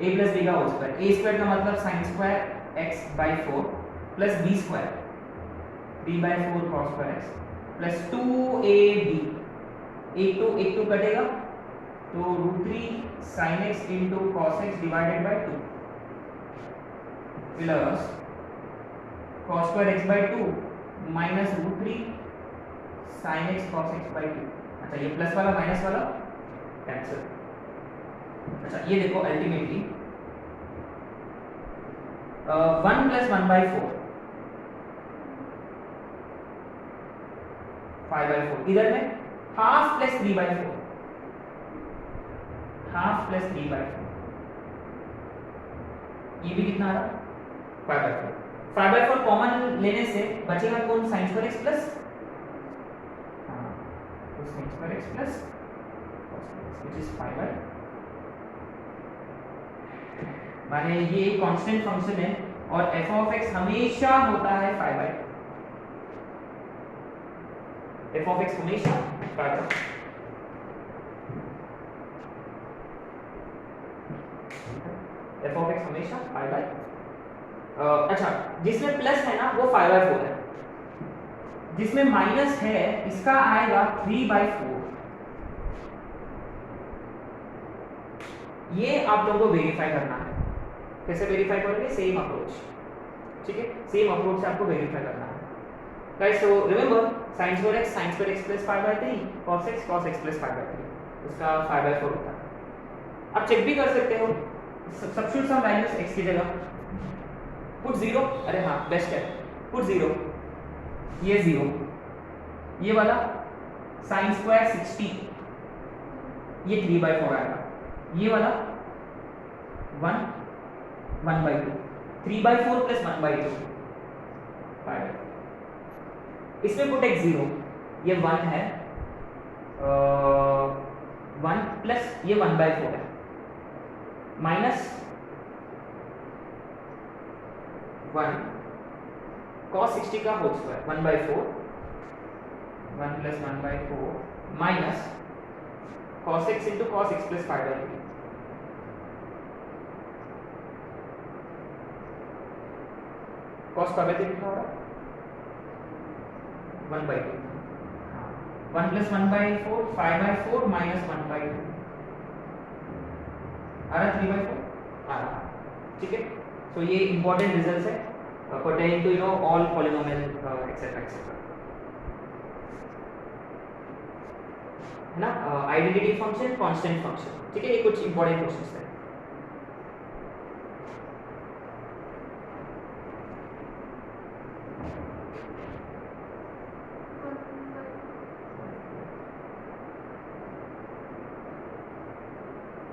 A: A plus B का होल स्क्वायर, A स्क्वायर का मतलब sin square x by 4 plus B square 3/4 cos square x plus 2AB, एक टू कटेगा तो √3 sin x into cos x divided by 2 प्लस cos square x by 2 minus √3 sin x cos x by 2। अच्छा, ये plus वाला minus वाला cancel. अच्छा, ये देखो अल्टीमेटली 1 प्लस 1/4 5/4, इधर में हाफ प्लस 3/4, हाफ प्लस 3/4, ये भी कितना आ रहा? 5/4। 5/4 कॉमन लेने से बचेगा कौन? sin स्क्वायर x प्लस, हाँ, तो sin square x plus which is 5/4। माने ये कांस्टेंट फंक्शन है और f of x हमेशा होता है 5/4, f of x हमेशा 5/4। f of x हमेशा 5/4। अच्छा, जिसमें प्लस है ना वो 5/4 है, जिसमें माइनस है इसका आएगा 3/4। ये आप लोगों को वेरीफाई करना है। कैसे वेरीफाई करोगे? सेम अप्रोच, ठीक है, सेम अप्रोच से आपको वेरीफाई करना है। Guys, so remember sin square x plus 5/3 cos x plus 5/3, उसका 5/4 होता है। आप चेक भी कर सकते हो, सब्स्टिट्यूट सम वैल्यूज x की जगह, पुट 0, अरे हाँ बेस्ट है, पुट 0, ये 0, ये वाला sin स्क्वायर 60 ये 3/4 आएगा, ये वाला 1/2, 3/4 प्लस 1/2 5/4। इसमें पुट x 0, ये 1 है, 1 प्लस ये 1/4 है, माइनस 1 cos 60 का whole square 1/4, 1 plus 1/4 minus cos x into cos x plus 5/3, cos 5/3 कितना हो रहा है? 1/2, 1 प्लस 1/4 5/4 माइनस 1/2 आ रहा 3/4 आ रहा, ठीक है। तो ये इंपॉर्टेंट रिजल्ट्स है pertaining to all polynomial etc etc। है ना, आइडेंटिटी फंक्शन, कांस्टेंट फंक्शन, ठीक है, ये कुछ इंपॉर्टेंट क्वेश्चंस है।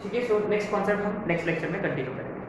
A: ठीक है, सो नेक्स्ट कॉन्सेप्ट हम नेक्स्ट लेक्चर में कंटिन्यू करेंगे।